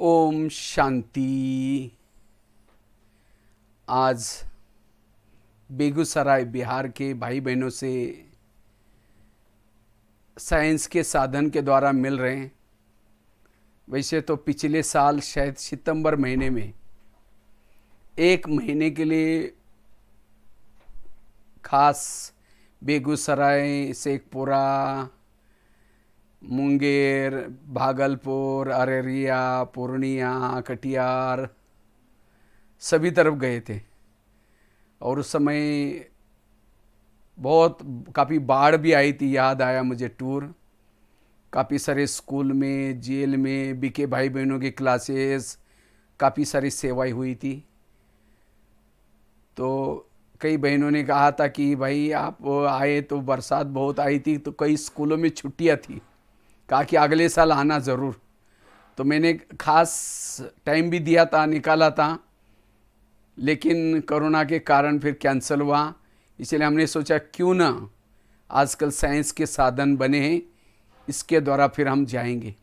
ओम शांति। आज बेगूसराय बिहार के भाई बहनों से साइंस के साधन के द्वारा मिल रहे हैं। वैसे तो पिछले साल शायद सितंबर महीने में एक महीने के लिए खास बेगूसराय, शेखपुरा, मुंगेर, भागलपुर, अररिया, पूर्णिया, कटिहार सभी तरफ गए थे। और उस समय काफ़ी बाढ़ भी आई थी। याद आया मुझे टूर। काफ़ी सारे स्कूल में, जेल में, बीके भाई बहनों की क्लासेस, काफ़ी सारी सेवाएं हुई थी। तो कई बहनों ने कहा था कि भाई आप आए तो बरसात बहुत आई थी, तो कई स्कूलों में छुट्टियां थी। कहा कि अगले साल आना ज़रूर। तो मैंने खास टाइम भी दिया था, निकाला था, लेकिन कोरोना के कारण फिर कैंसिल हुआ। इसलिए हमने सोचा क्यों ना, आजकल साइंस के साधन बने हैं, इसके द्वारा फिर हम जाएंगे।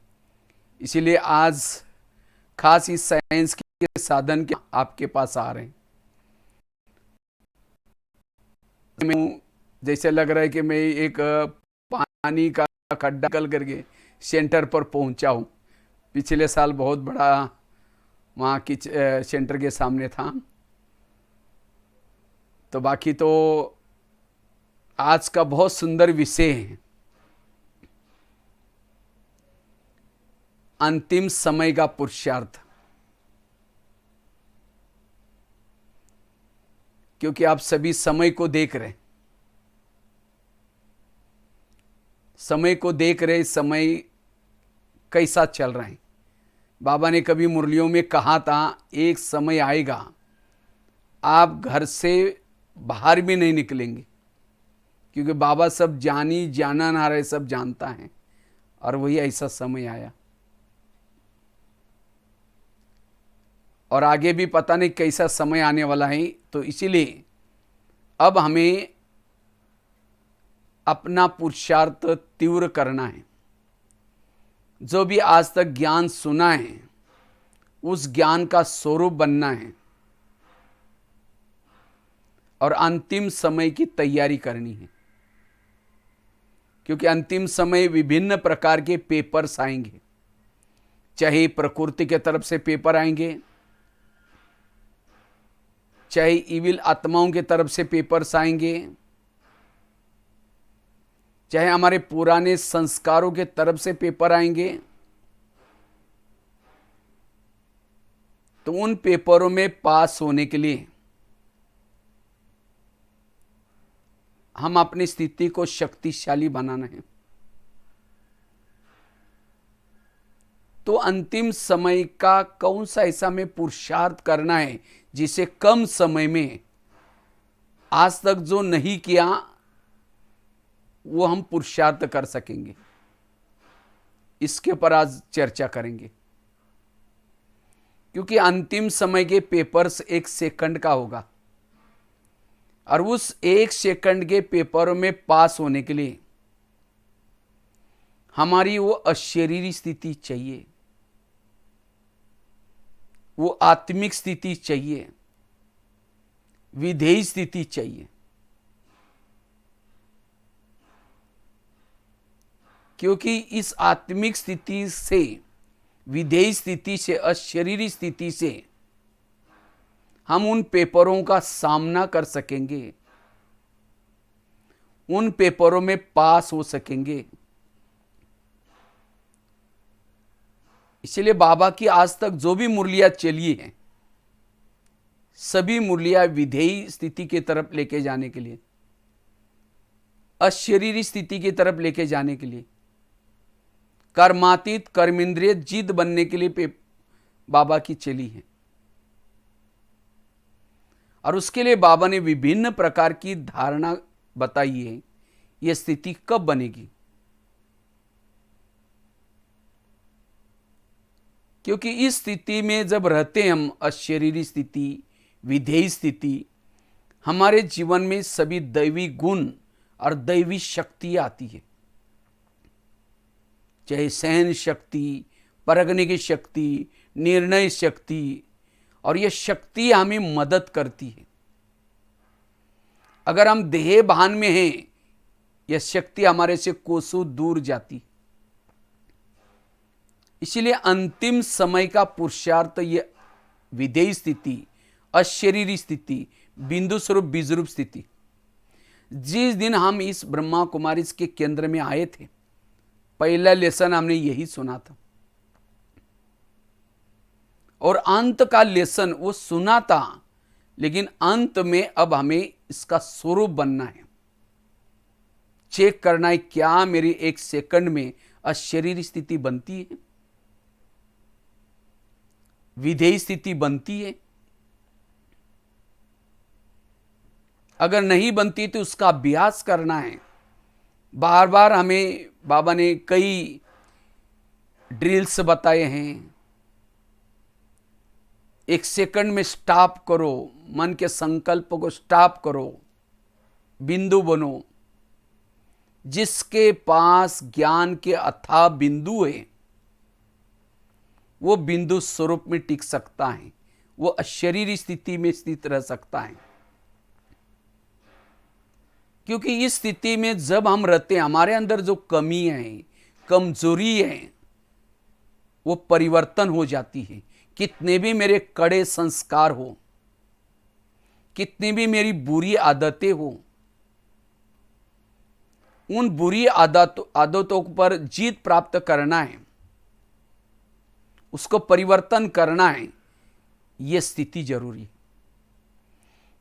इसीलिए आज खास इस साइंस के साधन के आपके पास आ रहे हैं। जैसे लग रहा है कि मैं एक पानी का खड्डा निकल करके सेंटर पर पहुंचा हूं। पिछले साल बहुत बड़ा वहाँ की सेंटर के सामने था। तो बाकी तो आज का बहुत सुंदर विषय है, अंतिम समय का पुरुषार्थ। क्योंकि आप सभी समय को देख रहे हैं, समय कैसा चल रहा है। बाबा ने कभी मुरलियों में कहा था, एक समय आएगा आप घर से बाहर भी नहीं निकलेंगे, क्योंकि बाबा सब जाना ना रहे, सब जानता है। और वही ऐसा समय आया। और आगे भी पता नहीं कैसा समय आने वाला है। तो इसीलिए अब हमें अपना पुरुषार्थ तीव्र करना है। जो भी आज तक ज्ञान सुना है, उस ज्ञान का स्वरूप बनना है और अंतिम समय की तैयारी करनी है। क्योंकि अंतिम समय विभिन्न प्रकार के पेपर्स आएंगे। चाहे प्रकृति के तरफ से पेपर आएंगे, चाहे इविल आत्माओं के तरफ से पेपर्स आएंगे, चाहे हमारे पुराने संस्कारों के तरफ से पेपर आएंगे। तो उन पेपरों में पास होने के लिए हम अपनी स्थिति को शक्तिशाली बनाना है। तो अंतिम समय का कौन सा ऐसा में पुरुषार्थ करना है जिसे कम समय में, आज तक जो नहीं किया वो हम पुरुषार्थ कर सकेंगे। इसके पर आज चर्चा करेंगे। क्योंकि अंतिम समय के पेपर्स 1 सेकंड का होगा, और उस 1 सेकंड के पेपरों में पास होने के लिए हमारी वो अशरीरी स्थिति चाहिए, वो आत्मिक स्थिति चाहिए, विधेयी स्थिति चाहिए। क्योंकि इस आत्मिक स्थिति से, विधेयी स्थिति से, अशरीरी स्थिति से हम उन पेपरों का सामना कर सकेंगे, उन पेपरों में पास हो सकेंगे। इसलिए बाबा की आज तक जो भी मुरलियां चली हैं, सभी मुरलियां विधेयी स्थिति की तरफ लेके जाने के लिए, अशरीरी स्थिति की तरफ लेके जाने के लिए, कर्मातीत, कर्मेंद्रिय जीत बनने के लिए बाबा की चली है। और उसके लिए बाबा ने विभिन्न प्रकार की धारणा बताई है, यह स्थिति कब बनेगी। क्योंकि इस स्थिति में जब रहते हैं हम, अशरीरी स्थिति, विधेयी स्थिति, हमारे जीवन में सभी दैवी गुण और दैवी शक्ति आती है। चाहे सहन शक्ति, परखने की शक्ति, निर्णय शक्ति, और ये शक्ति हमें मदद करती है। अगर हम देह भान में हैं, यह शक्ति हमारे से कोसों दूर जाती। इसलिए अंतिम समय का पुरुषार्थ ये विधेय स्थिति, अशरीरी स्थिति, बिंदु स्वरूप बीजरूप स्थिति। जिस दिन हम इस ब्रह्मा कुमारी के केंद्र में आए थे, पहला लेसन हमने यही सुना था, और अंत का लेसन वो सुना था, लेकिन अंत में अब हमें इसका स्वरूप बनना है। चेक करना है क्या मेरी एक सेकंड में अशरीरी स्थिति बनती है, विधेय स्थिति बनती है। अगर नहीं बनती तो उसका अभ्यास करना है। बार बार हमें बाबा ने कई ड्रिल्स बताए हैं। एक सेकंड में स्टॉप करो, मन के संकल्प को स्टॉप करो, बिंदु बनो। जिसके पास ज्ञान के अथाह बिंदु है, वो बिंदु स्वरूप में टिक सकता है, वो अशरीरी स्थिति में स्थित रह सकता है। क्योंकि इस स्थिति में जब हम रहते हैं, हमारे अंदर जो कमी है, कमजोरी है, वो परिवर्तन हो जाती है। कितने भी मेरे कड़े संस्कार हो, कितनी भी मेरी बुरी आदतें हो, उन बुरी आदतों पर जीत प्राप्त करना है, उसको परिवर्तन करना है, यह स्थिति जरूरी।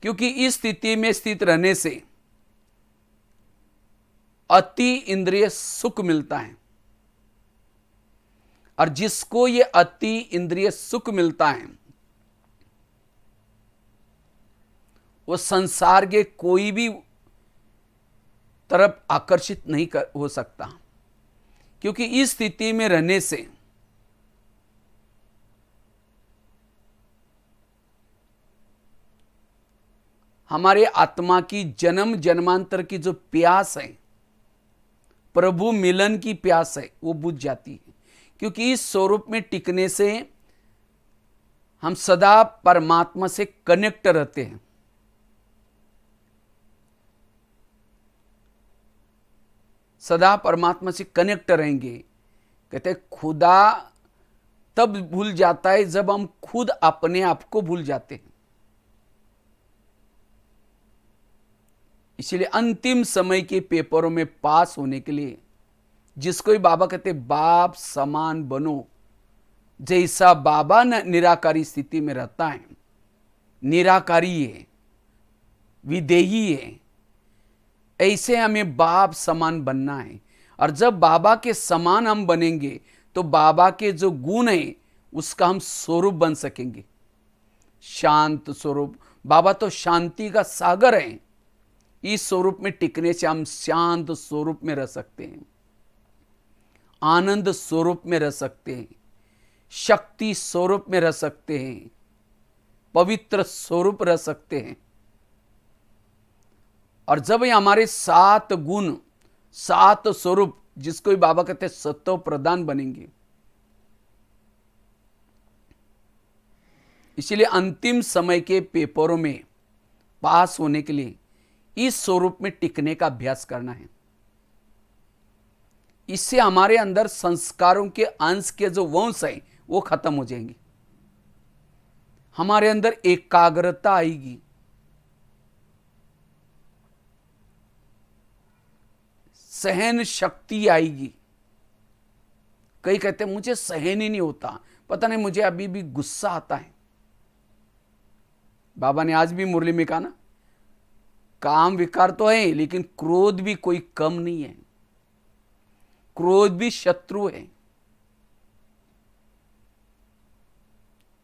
क्योंकि इस स्थिति में स्थित रहने से अति इंद्रिय सुख मिलता है, और जिसको ये अति इंद्रिय सुख मिलता है, वो संसार के कोई भी तरफ आकर्षित नहीं हो सकता। क्योंकि इस स्थिति में रहने से हमारे आत्मा की जन्म जन्मांतर की जो प्यास है, प्रभु मिलन की प्यास है, वो बुझ जाती है। क्योंकि इस स्वरूप में टिकने से हम सदा परमात्मा से कनेक्ट रहते हैं। सदा परमात्मा से कनेक्ट रहेंगे। कहते हैं खुदा तब भूल जाता है जब हम खुद अपने आप को भूल जाते हैं। इसलिए अंतिम समय के पेपरों में पास होने के लिए जिसको ही बाबा कहते बाप समान बनो, जैसा बाबा निराकारी स्थिति में रहता है, निराकारी है, विदेही है, ऐसे हमें बाप समान बनना है। और जब बाबा के समान हम बनेंगे तो बाबा के जो गुण है उसका हम स्वरूप बन सकेंगे। शांत स्वरूप, बाबा तो शांति का सागर है। इस स्वरूप में टिकने से हम शांत स्वरूप में रह सकते हैं, आनंद स्वरूप में रह सकते हैं, शक्ति स्वरूप में रह सकते हैं, पवित्र स्वरूप रह सकते हैं। और जब ये हमारे 7 गुण, 7 स्वरूप, जिसको भी बाबा कहते हैं सत्व प्रदान बनेंगे। इसलिए अंतिम समय के पेपरों में पास होने के लिए इस स्वरूप में टिकने का अभ्यास करना है। इससे हमारे अंदर संस्कारों के अंश के जो वंश है वो खत्म हो जाएंगे। हमारे अंदर एकाग्रता आएगी, सहन शक्ति आएगी। कई कहते हैं मुझे सहन ही नहीं होता, पता नहीं मुझे अभी भी गुस्सा आता है। बाबा ने आज भी मुरली में कहा ना, काम विकार तो है लेकिन क्रोध भी कोई कम नहीं है, क्रोध भी शत्रु है।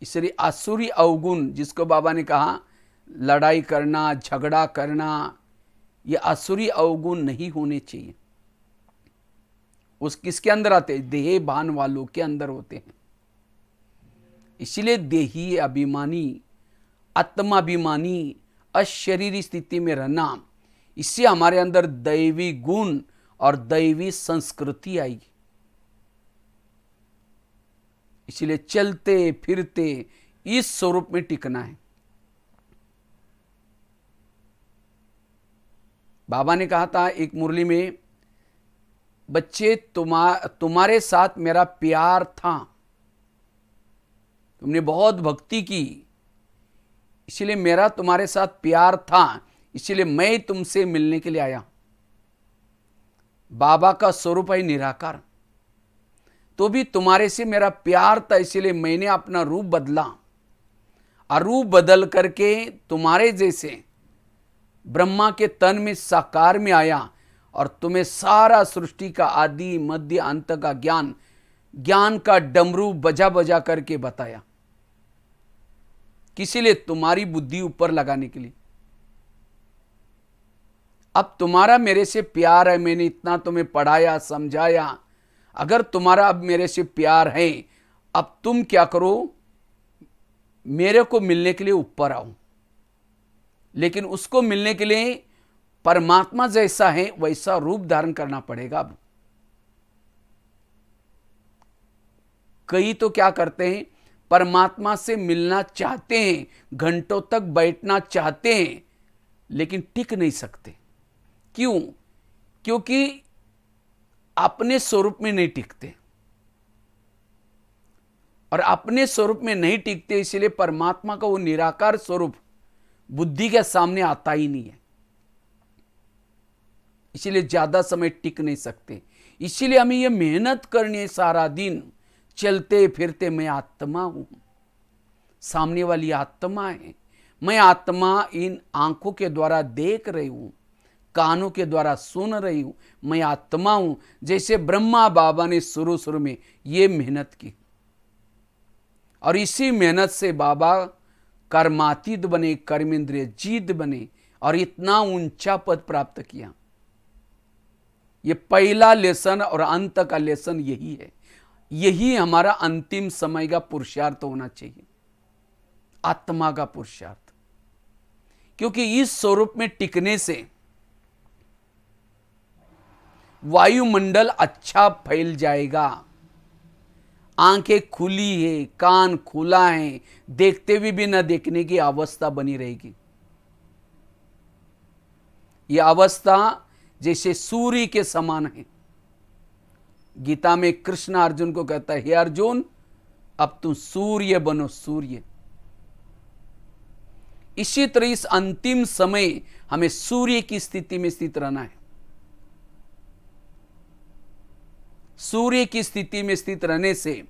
इसलिए आसुरी अवगुण, जिसको बाबा ने कहा लड़ाई करना, झगड़ा करना, ये आसुरी अवगुण नहीं होने चाहिए। उस किसके अंदर आते हैं? देह भान वालों के अंदर होते हैं। इसलिए देही अभिमानी, आत्माभिमानी, अशरीरी स्थिति में रहना, इससे हमारे अंदर दैवी गुण और दैवी संस्कृति आएगी। इसलिए चलते फिरते इस स्वरूप में टिकना है। बाबा ने कहा था एक मुरली में, बच्चे तुम्हारे साथ मेरा प्यार था, तुमने बहुत भक्ति की, इसलिए मेरा तुम्हारे साथ प्यार था, इसलिए मैं तुमसे मिलने के लिए आया। बाबा का स्वरूप है निराकार, तो भी तुम्हारे से मेरा प्यार था, इसलिए मैंने अपना रूप बदला और रूप बदल करके तुम्हारे जैसे ब्रह्मा के तन में साकार में आया और तुम्हें सारा सृष्टि का आदि मध्य अंत का ज्ञान का डमरू बजा बजा करके बताया। किसी लिए? तुम्हारी बुद्धि ऊपर लगाने के लिए। अब तुम्हारा मेरे से प्यार है, मैंने इतना तुम्हें पढ़ाया समझाया, अगर तुम्हारा अब मेरे से प्यार है, अब तुम क्या करो, मेरे को मिलने के लिए ऊपर आओ। लेकिन उसको मिलने के लिए परमात्मा जैसा है वैसा रूप धारण करना पड़ेगा। अब कई तो क्या करते हैं, परमात्मा से मिलना चाहते हैं, घंटों तक बैठना चाहते हैं, लेकिन टिक नहीं सकते। क्यों? क्योंकि अपने स्वरूप में नहीं टिकते, और अपने स्वरूप में नहीं टिकते, इसलिए परमात्मा का वो निराकार स्वरूप बुद्धि के सामने आता ही नहीं है, इसीलिए ज्यादा समय टिक नहीं सकते। इसीलिए हमें यह मेहनत करनी है सारा दिन, चलते फिरते मैं आत्मा हूं, सामने वाली आत्मा है, मैं आत्मा इन आंखों के द्वारा देख रही हूं, कानों के द्वारा सुन रही हूं, मैं आत्मा हूं। जैसे ब्रह्मा बाबा ने शुरू में ये मेहनत की, और इसी मेहनत से बाबा कर्मातीत बने, कर्मेंद्रिय जीत बने और इतना ऊंचा पद प्राप्त किया। ये पहला लेसन और अंत का लेसन यही है। यही हमारा अंतिम समय का पुरुषार्थ होना चाहिए, आत्मा का पुरुषार्थ। क्योंकि इस स्वरूप में टिकने से वायुमंडल अच्छा फैल जाएगा। आंखें खुली है, कान खुला है, देखते हुए भी न देखने की अवस्था बनी रहेगी। यह अवस्था जैसे सूर्य के समान है। गीता में कृष्ण अर्जुन को कहता है, हे अर्जुन, अब तुम सूर्य बनो, सूर्य। इसी तरह इस अंतिम समय हमें सूर्य की स्थिति में स्थित रहना है। सूर्य की स्थिति में स्थित रहने से,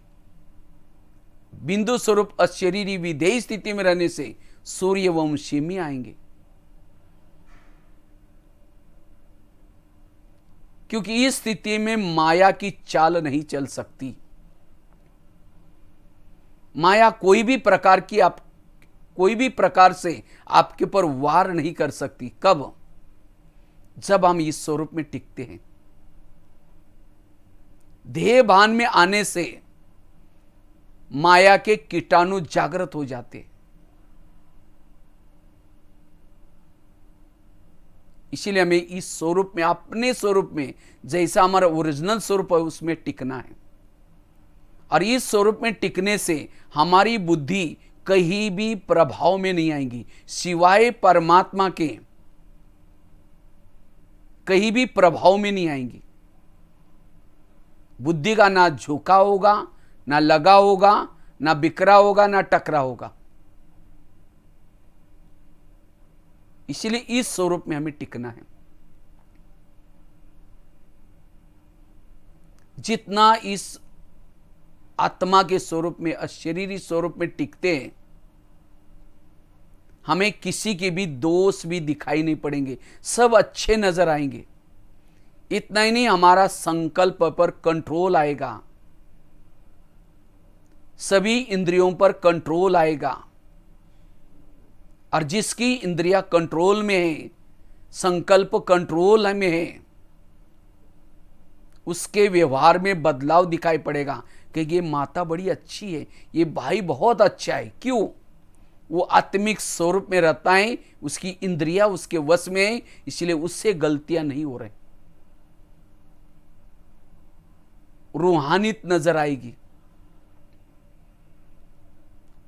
बिंदु स्वरूप अशरीरी विधेय स्थिति में रहने से सूर्यवंशी में आएंगे। क्योंकि इस स्थिति में माया की चाल नहीं चल सकती। माया कोई भी प्रकार से आपके ऊपर वार नहीं कर सकती। कब? जब हम इस स्वरूप में टिकते हैं। देह भान में आने से माया के कीटाणु जागृत हो जाते। इसीलिए हमें इस स्वरूप में, अपने स्वरूप में, जैसा हमारा ओरिजिनल स्वरूप है उसमें टिकना है। और इस स्वरूप में टिकने से हमारी बुद्धि कहीं भी प्रभाव में नहीं आएगी, सिवाय परमात्मा के कहीं भी प्रभाव में नहीं आएंगी। बुद्धि का ना झुका होगा, ना लगा होगा, ना बिखरा होगा, ना टकरा होगा। इसलिए इस स्वरूप में हमें टिकना है। जितना इस आत्मा के स्वरूप में, अशरीरी स्वरूप में टिकते हैं, हमें किसी के भी दोष भी दिखाई नहीं पड़ेंगे, सब अच्छे नजर आएंगे। इतना ही नहीं, हमारा संकल्प पर कंट्रोल आएगा, सभी इंद्रियों पर कंट्रोल आएगा। और जिसकी इंद्रियां कंट्रोल में है, संकल्प कंट्रोल में है, उसके व्यवहार में बदलाव दिखाई पड़ेगा कि ये माता बड़ी अच्छी है, ये भाई बहुत अच्छा है। क्यों? वो आत्मिक स्वरूप में रहता है, उसकी इंद्रियां उसके वश में है, इसलिए उससे गलतियां नहीं हो रही, रूहानियत नजर आएगी।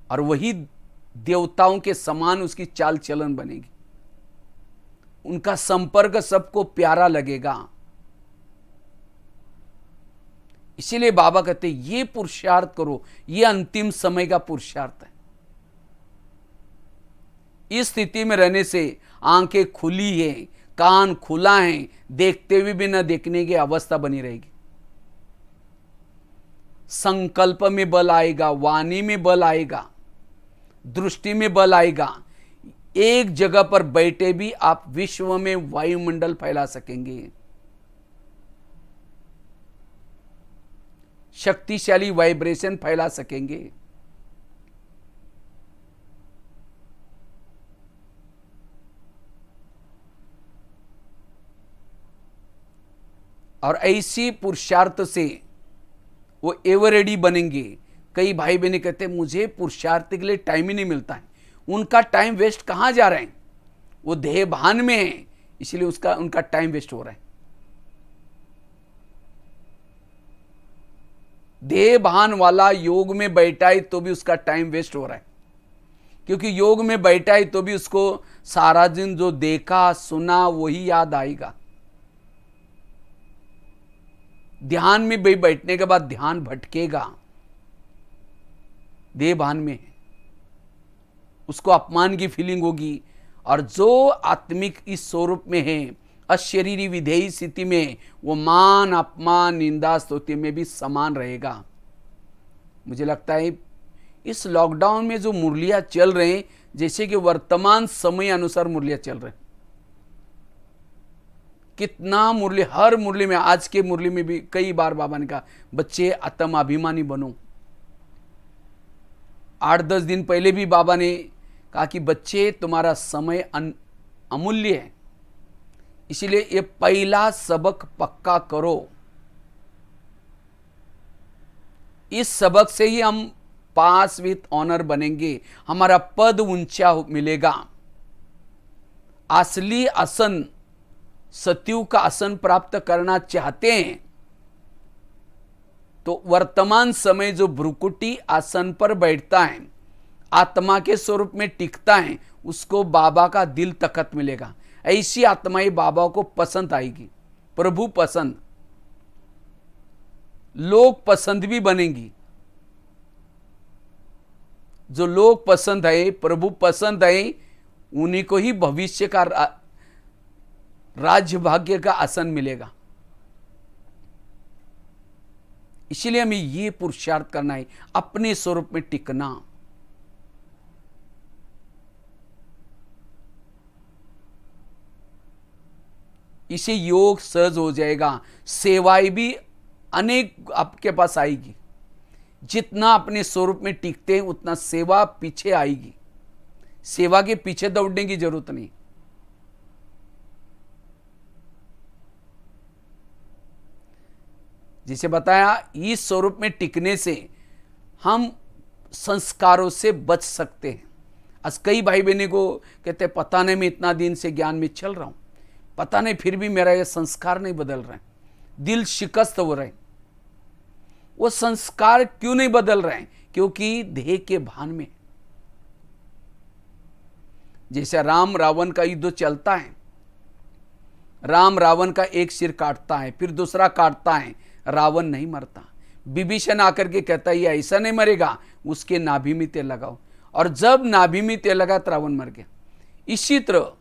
और वही देवताओं के समान उसकी चाल चलन बनेगी, उनका संपर्क सबको प्यारा लगेगा। इसीलिए बाबा कहते ये पुरुषार्थ करो, ये अंतिम समय का पुरुषार्थ है। इस स्थिति में रहने से आंखें खुली है, कान खुला है, देखते हुए भी न देखने की अवस्था बनी रहेगी। संकल्प में बल आएगा, वाणी में बल आएगा, दृष्टि में बल आएगा। एक जगह पर बैठे भी आप विश्व में वायुमंडल फैला सकेंगे। शक्तिशाली वाइब्रेशन फैला सकेंगे। और ऐसी पुरुषार्थ से वो एवर रेडी बनेंगे। कई भाई बहनें कहते हैं मुझे पुरुषार्थ के लिए टाइम ही नहीं मिलता है। उनका टाइम वेस्ट कहां जा रहे हैं? वो देह भान में है, इसलिए उनका टाइम वेस्ट हो रहा है। देह भान वाला योग में बैठा है तो भी उसका टाइम वेस्ट हो रहा है, क्योंकि योग में बैठा है तो भी उसको सारा दिन जो देखा सुना वही याद आएगा। ध्यान में भी बैठने के बाद ध्यान भटकेगा, देह भान में है, उसको अपमान की फीलिंग होगी। और जो आत्मिक इस स्वरूप में है, अशरीरी विधेयी स्थिति में, वो मान अपमान निंदा स्तुति में भी समान रहेगा। मुझे लगता है इस लॉकडाउन में जो मुरलियां चल रहे हैं, जैसे कि वर्तमान समय अनुसार मुरलियां चल रहे हैं। कितना मुरली, हर मुरली में, आज के मुरली में भी कई बार बाबा ने कहा बच्चे आत्माभिमानी बनो। 8-10 दिन पहले भी बाबा ने कहा कि बच्चे तुम्हारा समय अमूल्य है, इसीलिए ये पहला सबक पक्का करो। इस सबक से ही हम पास विथ ऑनर बनेंगे, हमारा पद ऊंचा मिलेगा। असली आसन, सतयुग का आसन प्राप्त करना चाहते हैं तो वर्तमान समय जो भ्रुकुटी आसन पर बैठता है, आत्मा के स्वरूप में टिकता है, उसको बाबा का दिल तखत मिलेगा। ऐसी आत्माएं बाबा को पसंद आएगी, प्रभु पसंद, लोग पसंद भी बनेंगी। जो लोग पसंद है, प्रभु पसंद है, उन्हीं को ही भविष्य का राज्य भाग्य का आसन मिलेगा। इसीलिए हमें ये पुरुषार्थ करना है, अपने स्वरूप में टिकना। इसे योग सहज हो जाएगा, सेवाएं भी अनेक आपके पास आएगी। जितना अपने स्वरूप में टिकते हैं उतना सेवा पीछे आएगी। सेवा के पीछे दौड़ने की जरूरत नहीं। जिसे बताया, इस स्वरूप में टिकने से हम संस्कारों से बच सकते हैं। आज कई भाई बहनों को कहते पता नहीं मैं इतना दिन से ज्ञान में चल रहा हूं, पता नहीं फिर भी मेरा ये संस्कार नहीं बदल रहा है, दिल शिकस्त हो रहे हैं। वो संस्कार क्यों नहीं बदल रहे हैं? क्योंकि देह के भान में। जैसे राम रावण का युद्ध चलता है, राम रावण का एक सिर काटता है, फिर दूसरा काटता है, रावण नहीं मरता। विभीषण आकर के कहता है ये ऐसा नहीं मरेगा, उसके नाभि में तेल लगाओ, और जब नाभि में तेल लगा तो रावण मर गया। इसी तरह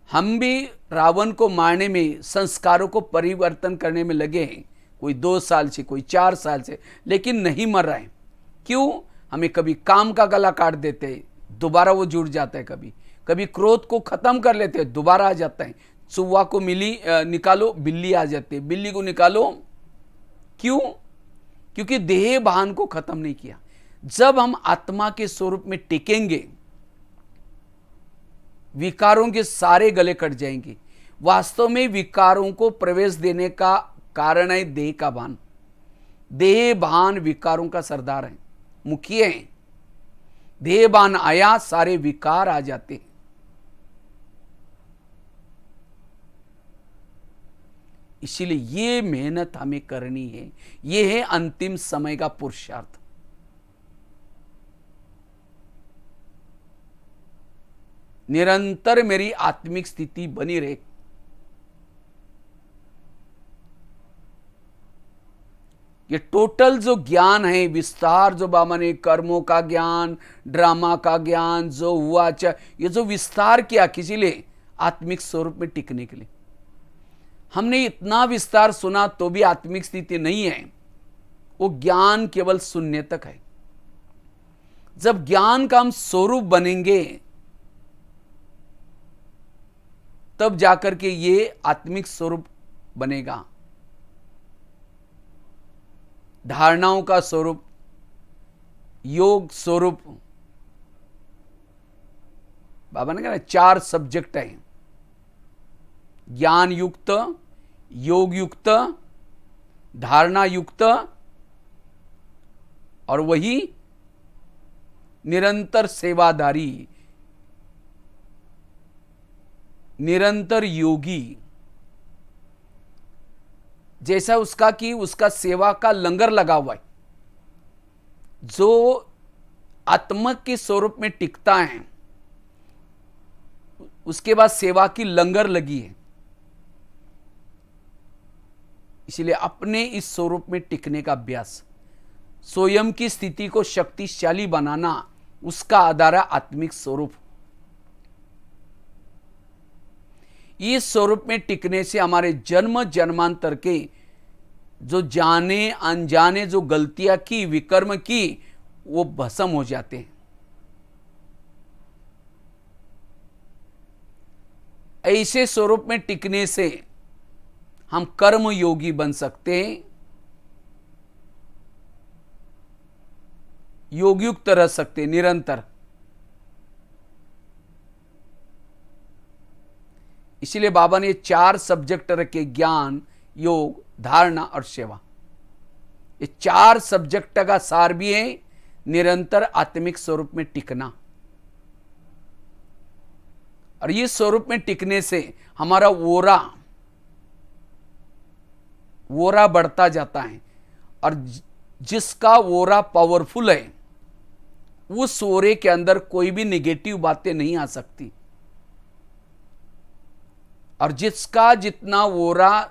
हम भी रावण को मारने में, संस्कारों को परिवर्तन करने में लगे हैं। कोई 2 साल से, कोई 4 साल से, लेकिन नहीं मर रहा है। क्यों? हमें कभी काम का गला काट देते हैं, दोबारा वो जुड़ जाता है। कभी कभी क्रोध को खत्म कर लेते हैं, दोबारा आ जाता है। चूहा को निकालो, बिल्ली आ जाती है, बिल्ली को निकालो। क्यों? क्योंकि देह भान को खत्म नहीं किया। जब हम आत्मा के स्वरूप में टिकेंगे, विकारों के सारे गले कट जाएंगे। वास्तव में विकारों को प्रवेश देने का कारण है देह का भान। देह भान विकारों का सरदार है, मुखिया है। देह भान आया, सारे विकार आ जाते हैं। इसीलिए ये मेहनत हमें करनी है। ये है अंतिम समय का पुरुषार्थ। निरंतर मेरी आत्मिक स्थिति बनी रहे। ये टोटल जो ज्ञान है, विस्तार जो बाबा ने कर्मों का ज्ञान, ड्रामा का ज्ञान जो हुआ, ये जो विस्तार किया किसी लिए, आत्मिक स्वरूप में टिकने के लिए। हमने इतना विस्तार सुना तो भी आत्मिक स्थिति नहीं है। वो ज्ञान केवल सुनने तक है। जब ज्ञान का हम स्वरूप बनेंगे तब जाकर के ये आत्मिक स्वरूप बनेगा। धारणाओं का स्वरूप, योग स्वरूप। बाबा ने कहा 4 सब्जेक्ट हैं, ज्ञान युक्त, योग युक्त, धारणा युक्त और वही निरंतर सेवाधारी, निरंतर योगी। जैसा उसका कि उसका सेवा का लंगर लगा हुआ है। जो आत्मा के स्वरूप में टिकता है उसके बाद सेवा की लंगर लगी है। इसलिए अपने इस स्वरूप में टिकने का अभ्यास, स्वयं की स्थिति को शक्तिशाली बनाना, उसका आधार है आत्मिक स्वरूप। इस स्वरूप में टिकने से हमारे जन्म जन्मांतर के जो जाने अनजाने जो गलतियां की, विकर्म की, वो भस्म हो जाते हैं। ऐसे स्वरूप में टिकने से हम कर्म योगी बन सकते हैं, योगयुक्त रह सकते हैं निरंतर। इसलिए बाबा ने 4 सब्जेक्ट रखे, ज्ञान, योग, धारणा और सेवा। ये 4 सब्जेक्ट का सार भी है निरंतर आत्मिक स्वरूप में टिकना। और ये स्वरूप में टिकने से हमारा वोरा बढ़ता जाता है। और जिसका वोरा पावरफुल है उस वोरे के अंदर कोई भी निगेटिव बातें नहीं आ सकती। और जिसका जितना वोरा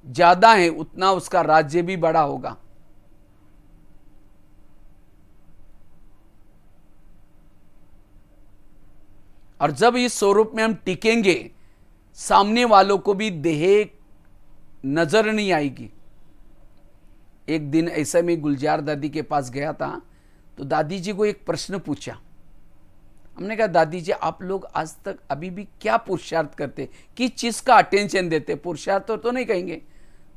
ज्यादा है उतना उसका राज्य भी बड़ा होगा। और जब इस स्वरूप में हम टिकेंगे, सामने वालों को भी देह नजर नहीं आएगी। एक दिन ऐसे में गुलजार दादी के पास गया था, तो दादी जी को एक प्रश्न पूछा। हमने कहा, दादी जी आप लोग आज तक अभी भी क्या पुरुषार्थ करते, किस चीज का अटेंशन देते? पुरुषार्थ तो नहीं कहेंगे।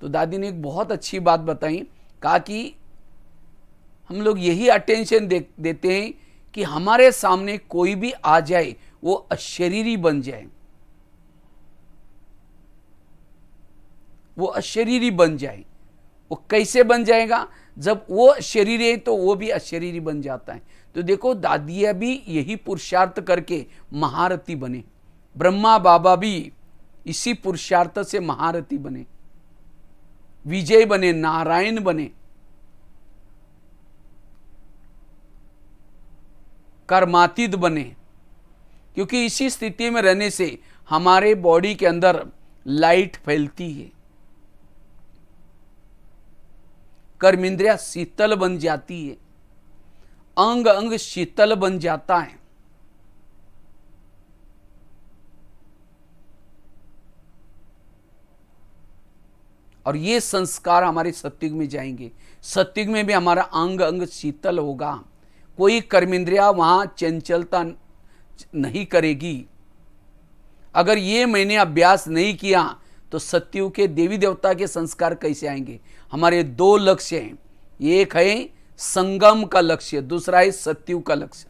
तो दादी ने एक बहुत अच्छी बात बताई, कहा कि हम लोग यही अटेंशन देते हैं कि हमारे सामने कोई भी आ जाए वो अशरीरी बन जाए, वो अशरीरी बन जाए। वो कैसे बन जाएगा? जब वो शरीर है तो वो भी अशरीरी बन जाता है। तो देखो, दादियाँ भी यही पुरुषार्थ करके महारथी बने, ब्रह्मा बाबा भी इसी पुरुषार्थ से महारथी बने, विजय बने, नारायण बने, कर्मातीत बने। क्योंकि इसी स्थिति में रहने से हमारे बॉडी के अंदर लाइट फैलती है, कर्मेंद्रिया शीतल बन जाती है, अंग अंग शीतल बन जाता है। और ये संस्कार हमारे सत्युग में जाएंगे। सत्युग में भी हमारा अंग अंग शीतल होगा, कोई कर्मेंद्रिया वहां चंचलता नहीं करेगी। अगर ये मैंने अभ्यास नहीं किया तो सत्युग के देवी देवता के संस्कार कैसे आएंगे? हमारे 2 लक्ष्य हैं, एक है संगम का लक्ष्य, दूसरा है सत्युग का लक्ष्य।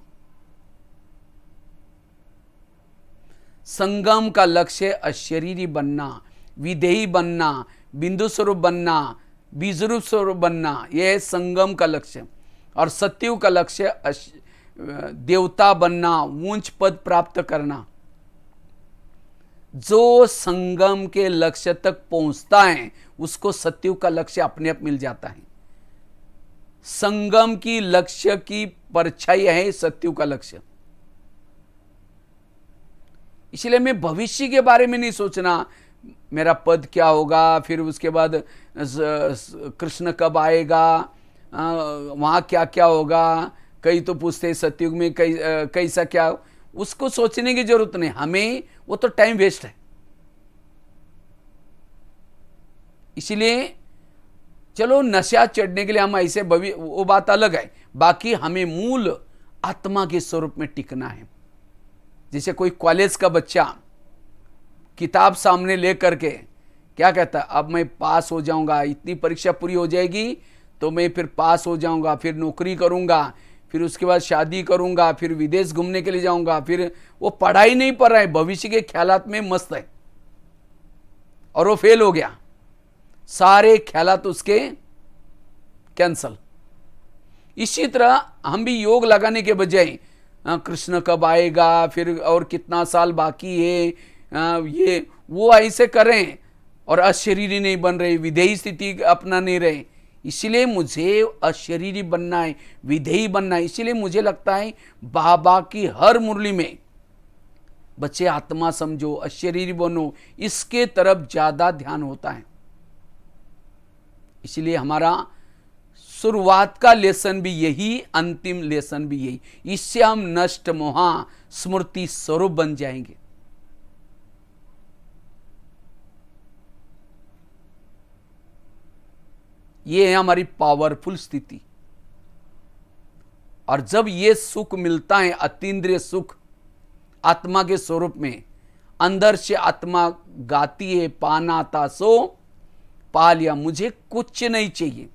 संगम का लक्ष्य अशरीरी बनना, विदेही बनना, बिंदु स्वरूप बनना, बीजरूप स्वरूप बनना, यह है संगम का लक्ष्य। और सत्युग का लक्ष्य देवता बनना, ऊंच पद प्राप्त करना। जो संगम के लक्ष्य तक पहुंचता है उसको सत्युग का लक्ष्य अपने आप मिल जाता है। संगम की लक्ष्य की परछाई है सत्युग का लक्ष्य। इसलिए मैं भविष्य के बारे में नहीं सोचना, मेरा पद क्या होगा, फिर उसके बाद कृष्ण कब आएगा, वहां क्या क्या होगा। कई तो पूछते हैं सत्युग में कैसा क्या, उसको सोचने की जरूरत नहीं हमें, वो तो टाइम वेस्ट है। इसलिए चलो नशा चढ़ने के लिए हम ऐसे वो बात अलग है, बाकी हमें मूल आत्मा के स्वरूप में टिकना है। जैसे कोई कॉलेज का बच्चा किताब सामने ले करके क्या कहता है, अब मैं पास हो जाऊंगा, इतनी परीक्षा पूरी हो जाएगी तो मैं फिर पास हो जाऊंगा, फिर नौकरी करूंगा, फिर उसके बाद शादी करूंगा, फिर विदेश घूमने के लिए जाऊंगा। फिर वो पढ़ाई नहीं पढ़ रहा है, भविष्य के ख्यालात में मस्त है और वो फेल हो गया, सारे ख्यालात उसके कैंसल। इसी तरह हम भी योग लगाने के बजाय कृष्ण कब आएगा, फिर और कितना साल बाकी है, ये वो ऐसे करें और अशरीरी नहीं बन रहे, विधेयी स्थिति अपना नहीं रहे। इसलिए मुझे अशरीरी बनना है, विधेयी बनना है। इसलिए मुझे लगता है बाबा की हर मुरली में बच्चे आत्मा समझो, अशरीरी बनो, इसके तरफ ज्यादा ध्यान होता है। इसलिए हमारा शुरुआत का लेसन भी यही, अंतिम लेसन भी यही। इससे हम नष्ट मोहा स्मृति स्वरूप बन जाएंगे। ये है हमारी पावरफुल स्थिति। और जब ये सुख मिलता है, अतीन्द्रिय सुख आत्मा के स्वरूप में, अंदर से आत्मा गाती है, पाना था सो पा लिया, मुझे कुछ नहीं चाहिए।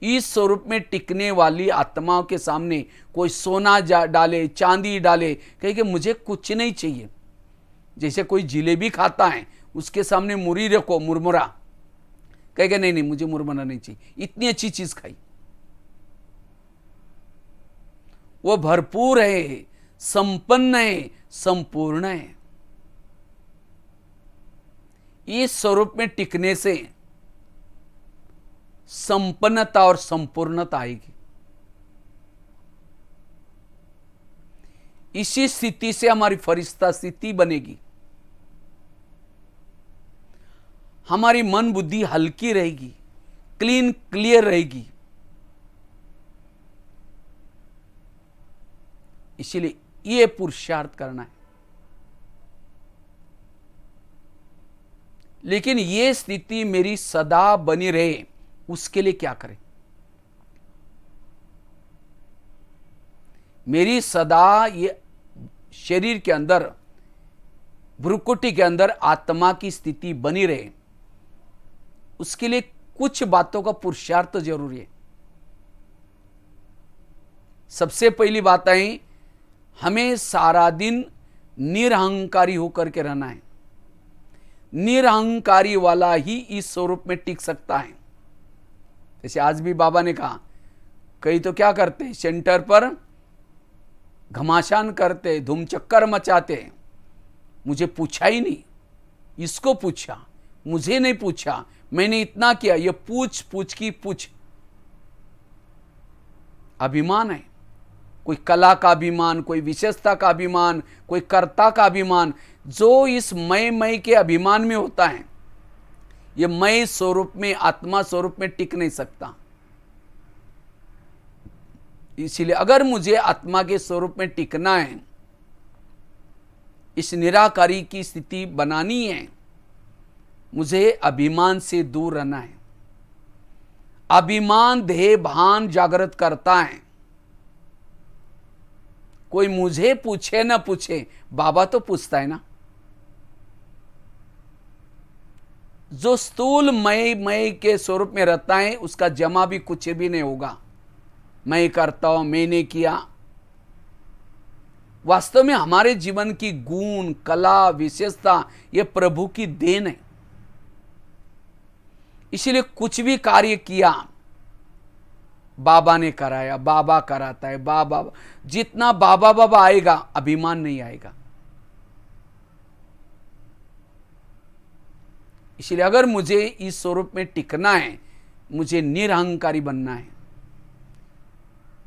इस स्वरूप में टिकने वाली आत्माओं के सामने कोई सोना डाले, चांदी डाले, कहे कि मुझे कुछ नहीं चाहिए। जैसे कोई जिलेबी खाता है, उसके सामने मुरी रखो, मुरमुरा, कहेगा नहीं नहीं मुझे मुरमुरा नहीं चाहिए, इतनी अच्छी चीज खाई। वो भरपूर है, संपन्न है, संपूर्ण है। इस स्वरूप में टिकने से संपन्नता और संपूर्णता आएगी। इसी स्थिति से हमारी फरिश्ता स्थिति बनेगी। हमारी मन बुद्धि हल्की रहेगी, क्लीन क्लियर रहेगी। इसलिए ये पुरुषार्थ करना है। लेकिन ये स्थिति मेरी सदा बनी रहे, उसके लिए क्या करें? मेरी सदा ये शरीर के अंदर, भ्रुकुटी के अंदर आत्मा की स्थिति बनी रहे, उसके लिए कुछ बातों का पुरुषार्थ जरूरी है। सबसे पहली बात है, हमें सारा दिन निरहंकारी होकर के रहना है। निरहंकारी वाला ही इस स्वरूप में टिक सकता है। जैसे आज भी बाबा ने कहा, कई तो क्या करते हैं, सेंटर पर घमासान करते, धूम चक्कर मचाते, मुझे पूछा ही नहीं, इसको पूछा, मुझे नहीं पूछा, मैंने इतना किया। ये पूछ पूछ की पूछ अभिमान है। कोई कला का अभिमान, कोई विशेषता का अभिमान, कोई कर्ता का अभिमान। जो इस मैं के अभिमान में होता है, ये मैं स्वरूप में, आत्मा स्वरूप में टिक नहीं सकता। इसीलिए अगर मुझे आत्मा के स्वरूप में टिकना है, इस निराकारी की स्थिति बनानी है, मुझे अभिमान से दूर रहना है। अभिमान देह भान जागृत करता है। कोई मुझे पूछे ना पूछे, बाबा तो पूछता है ना। जो स्थूल मैं के स्वरूप में रहता है, उसका जमा भी कुछ भी नहीं होगा। मैं करता हूं, मैंने किया। वास्तव में हमारे जीवन की गुण, कला, विशेषता ये प्रभु की देन है। इसलिए कुछ भी कार्य किया, बाबा ने कराया, बाबा कराता है, बाबा। जितना बाबा बाबा आएगा, अभिमान नहीं आएगा। इसलिए अगर मुझे इस स्वरूप में टिकना है, मुझे निरहंकारी बनना है।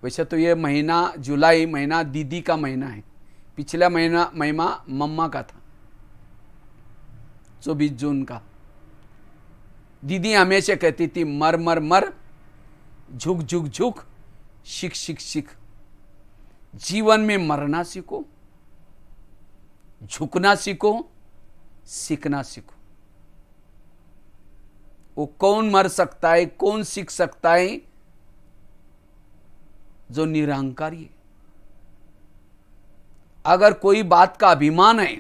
वैसे तो ये महीना जुलाई महीना दीदी का महीना है, पिछला महीना मम्मा का था, 24 जून का। दीदी हमेशा कहती थी मर मर मर, झुक झुक झुक, सीख सीख सीख। जीवन में मरना सीखो, झुकना सीखो, सीखना सीखो। वो कौन मर सकता है, कौन सीख सकता है? जो निरहंकारी है। अगर कोई बात का अभिमान है,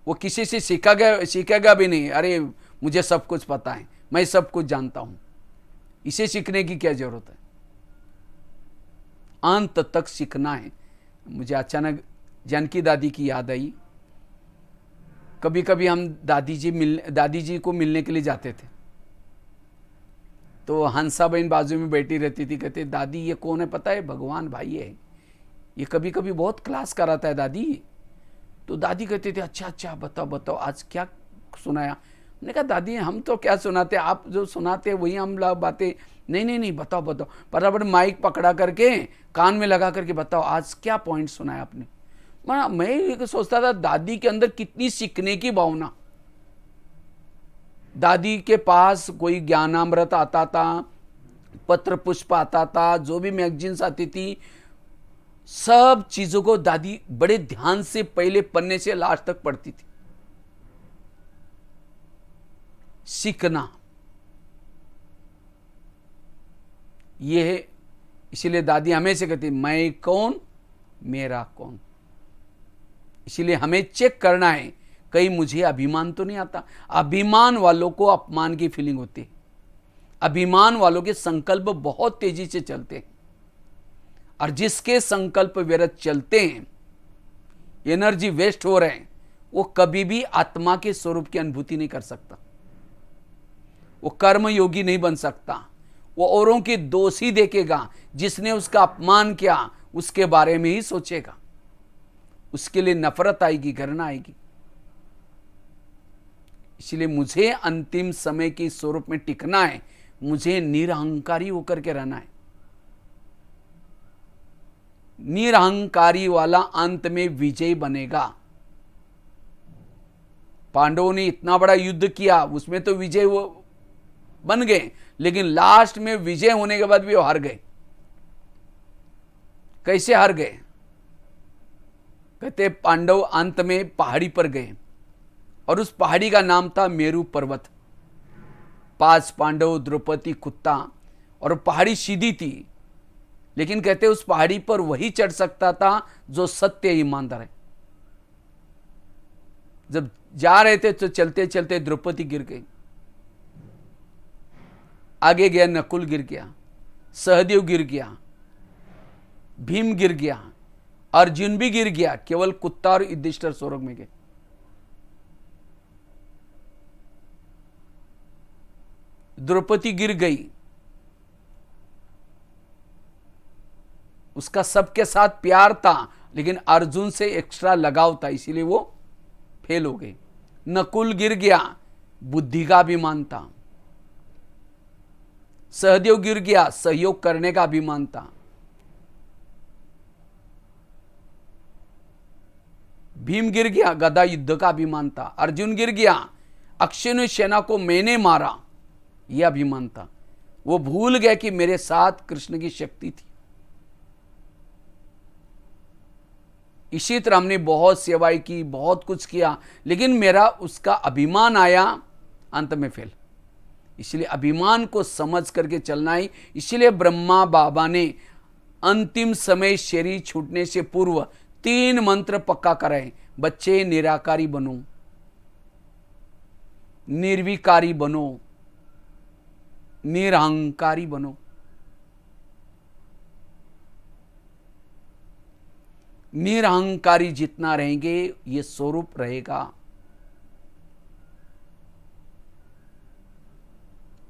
वो किसी से सीखेगा भी नहीं। अरे मुझे सब कुछ पता है, मैं सब कुछ जानता हूं। इसे सीखने की क्या जरूरत है? अंत तक सीखना है। मुझे अचानक जानकी दादी की याद आई। कभी कभी हम दादी जी को मिलने के लिए जाते थे, तो हंसा बहन बाजू में बैठी रहती थी। कहते दादी ये कौन है पता है? भगवान भाई है, ये कभी कभी बहुत क्लास कराता है दादी। तो दादी कहते थे अच्छा अच्छा बताओ बताओ आज क्या सुनाया। मैंने कहा दादी हम तो क्या सुनाते, आप जो सुनाते वही हम लोग बातें। नहीं नहीं नहीं बताओ बताओ। बराबर माइक पकड़ा करके कान में लगा करके बताओ आज क्या पॉइंट सुनाया आपने। मैं सोचता था दादी के अंदर कितनी सीखने की भावना। दादी के पास कोई ज्ञानामृत आता था, पत्र पुष्प आता था, जो भी मैगजीन्स आती थी, सब चीजों को दादी बड़े ध्यान से पहले पन्ने से लास्ट तक पढ़ती थी। सीखना यह है। इसीलिए दादी हमेशा कहती मैं कौन, मेरा कौन। इसीलिए हमें चेक करना है कहीं मुझे अभिमान तो नहीं आता। अभिमान वालों को अपमान की फीलिंग होती है। अभिमान वालों के संकल्प बहुत तेजी से चलते हैं, और जिसके संकल्प व्यर्थ चलते हैं, एनर्जी वेस्ट हो रहे हैं, वो कभी भी आत्मा के स्वरूप की अनुभूति नहीं कर सकता। वो कर्म योगी नहीं बन सकता। वो औरों के दोष ही देखेगा। जिसने उसका अपमान किया उसके बारे में ही सोचेगा। उसके लिए नफरत आएगी, घृणा आएगी। इसलिए मुझे अंतिम समय के स्वरूप में टिकना है। मुझे निरहंकारी होकर के रहना है। निरहंकारी वाला अंत में विजयी बनेगा। पांडवों ने इतना बड़ा युद्ध किया, उसमें तो विजय वो बन गए, लेकिन लास्ट में विजय होने के बाद भी वो हार गए। कैसे हार गए? कहते पांडव अंत में पहाड़ी पर गए, और उस पहाड़ी का नाम था मेरू पर्वत। 5 पांडव, द्रौपदी, कुत्ता, और पहाड़ी सीधी थी। लेकिन कहते उस पहाड़ी पर वही चढ़ सकता था जो सत्य ईमानदार है। जब जा रहे थे तो चलते चलते द्रौपदी गिर गई। आगे गया नकुल गिर गया, सहदेव गिर गया, भीम गिर गया, अर्जुन भी गिर गया। केवल कुत्ता और युधिष्ठिर स्वर्ग में गए। द्रौपदी गिर गई। उसका सबके साथ प्यार था, लेकिन अर्जुन से एक्स्ट्रा लगाव था, इसीलिए वो फेल हो गई। नकुल गिर गया, बुद्धि का अभिमान था। सहदेव गिर गया, सहयोग करने का अभिमान था। भीम गिर गया, गदा युद्ध का अभिमान था। अर्जुन गिर गया, अक्षय सेना को मैंने मारा, यह अभिमान था। वो भूल गए कि मेरे साथ कृष्ण की शक्ति थी। इसी तरह हमने बहुत सेवाएं की, बहुत कुछ किया, लेकिन मेरा उसका अभिमान आया, अंत में फेल। इसलिए अभिमान को समझ करके चलना ही। इसलिए ब्रह्मा बाबा ने अंतिम समय शरीर छूटने से पूर्व 3 मंत्र पक्का कराए। बच्चे निराकारी बनो, निर्विकारी बनो, निरहंकारी बनो। निरहंकारी जितना रहेंगे ये स्वरूप रहेगा।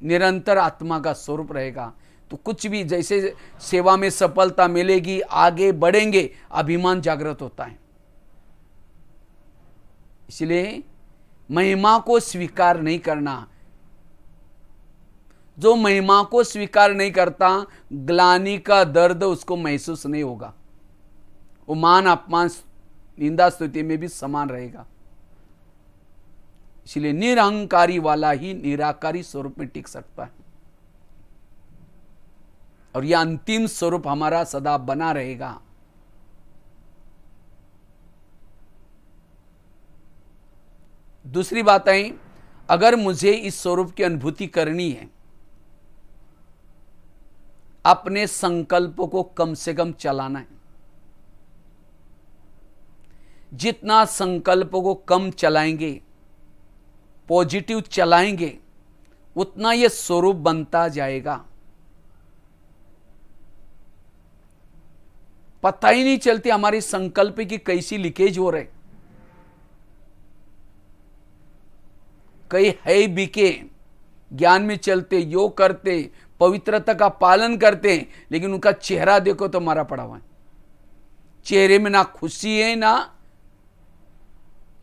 निरंतर आत्मा का स्वरूप रहेगा। तो कुछ भी, जैसे सेवा में सफलता मिलेगी, आगे बढ़ेंगे, अभिमान जागृत होता है। इसलिए महिमा को स्वीकार नहीं करना। जो महिमा को स्वीकार नहीं करता, ग्लानि का दर्द उसको महसूस नहीं होगा। वो मान अपमान निंदा स्तुति में भी समान रहेगा। इसलिए निरहंकारी वाला ही निराकारी स्वरूप में टिक सकता है, और यह अंतिम स्वरूप हमारा सदा बना रहेगा। दूसरी बात है, अगर मुझे इस स्वरूप की अनुभूति करनी है, अपने संकल्प को कम से कम चलाना है। जितना संकल्प को कम चलाएंगे, पॉजिटिव चलाएंगे, उतना यह स्वरूप बनता जाएगा। पता ही नहीं चलती हमारी संकल्प की कैसी लीकेज हो रहे। कई है बीके, ज्ञान में चलते, योग करते, पवित्रता का पालन करते हैं, लेकिन उनका चेहरा देखो तो मारा पड़ा हुआ है। चेहरे में ना खुशी है ना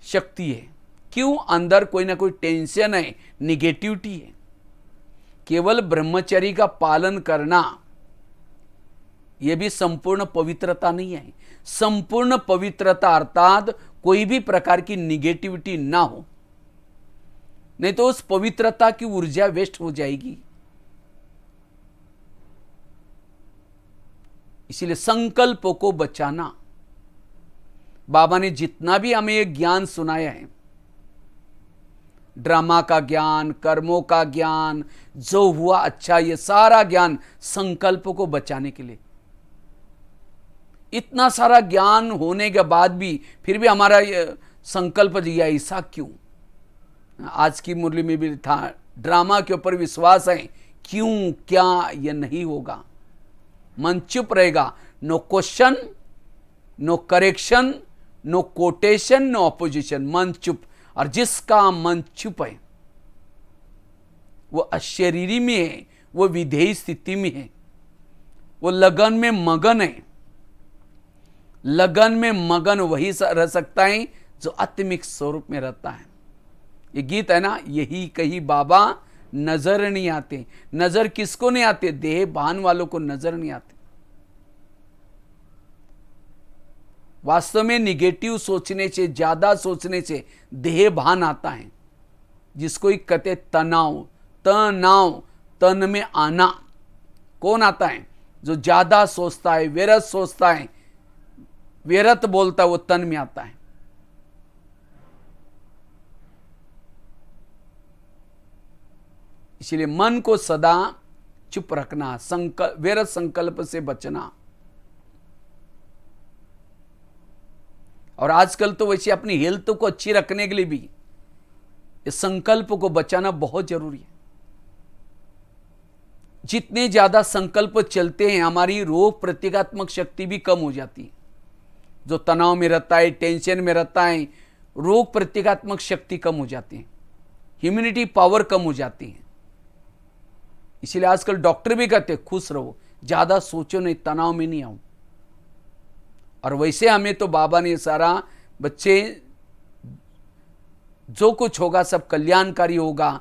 शक्ति है। क्यों? अंदर कोई ना कोई टेंशन है, निगेटिविटी है। केवल ब्रह्मचर्य का पालन करना यह भी संपूर्ण पवित्रता नहीं है। संपूर्ण पवित्रता अर्थात कोई भी प्रकार की निगेटिविटी ना हो, नहीं तो उस पवित्रता की ऊर्जा वेस्ट हो जाएगी। इसीलिए संकल्पों को बचाना। बाबा ने जितना भी हमें ये ज्ञान सुनाया है, ड्रामा का ज्ञान, कर्मों का ज्ञान, जो हुआ अच्छा, ये सारा ज्ञान संकल्पों को बचाने के लिए। इतना सारा ज्ञान होने के बाद भी फिर भी हमारा संकल्प दिया, ऐसा क्यों? आज की मुरली में भी था, ड्रामा के ऊपर विश्वास है, क्यों क्या यह नहीं होगा। मन चुप रहेगा, no question, no correction, no quotation, no opposition, मन चुप। और जिसका मन चुप है वो अशरीरी में है, वो विधेयी स्थिति में है, वो लगन में मगन है। लगन में मगन वही रह सकता है जो आत्मिक स्वरूप में रहता है। ये गीत है ना, यही कही बाबा नजर नहीं आते। नजर किसको नहीं आते? देह भान वालों को नजर नहीं आते। वास्तव में निगेटिव सोचने से, ज्यादा सोचने से देह भान आता है, जिसको एक कहते तनाव। तनाव, तन में आना। कौन आता है? जो ज्यादा सोचता है, व्यर्थ सोचता है, व्यर्थ बोलता है, वो तन में आता है। इसलिए मन को सदा चुप रखना, व्यर्थ संकल्प से बचना। और आजकल तो वैसे अपनी हेल्थ को अच्छी रखने के लिए भी इस संकल्प को बचाना बहुत जरूरी है। जितने ज्यादा संकल्प चलते हैं, हमारी रोग प्रतिकात्मक शक्ति भी कम हो जाती है। जो तनाव में रहता है, टेंशन में रहता है, रोग प्रतिकात्मक शक्ति कम हो जाती है, इम्यूनिटी पावर कम हो जाती है। इसीलिए आजकल डॉक्टर भी कहते हैं खुश रहो, ज्यादा सोचो नहीं, तनाव में नहीं आओ। और वैसे हमें तो बाबा ने सारा, बच्चे जो कुछ होगा सब कल्याणकारी होगा,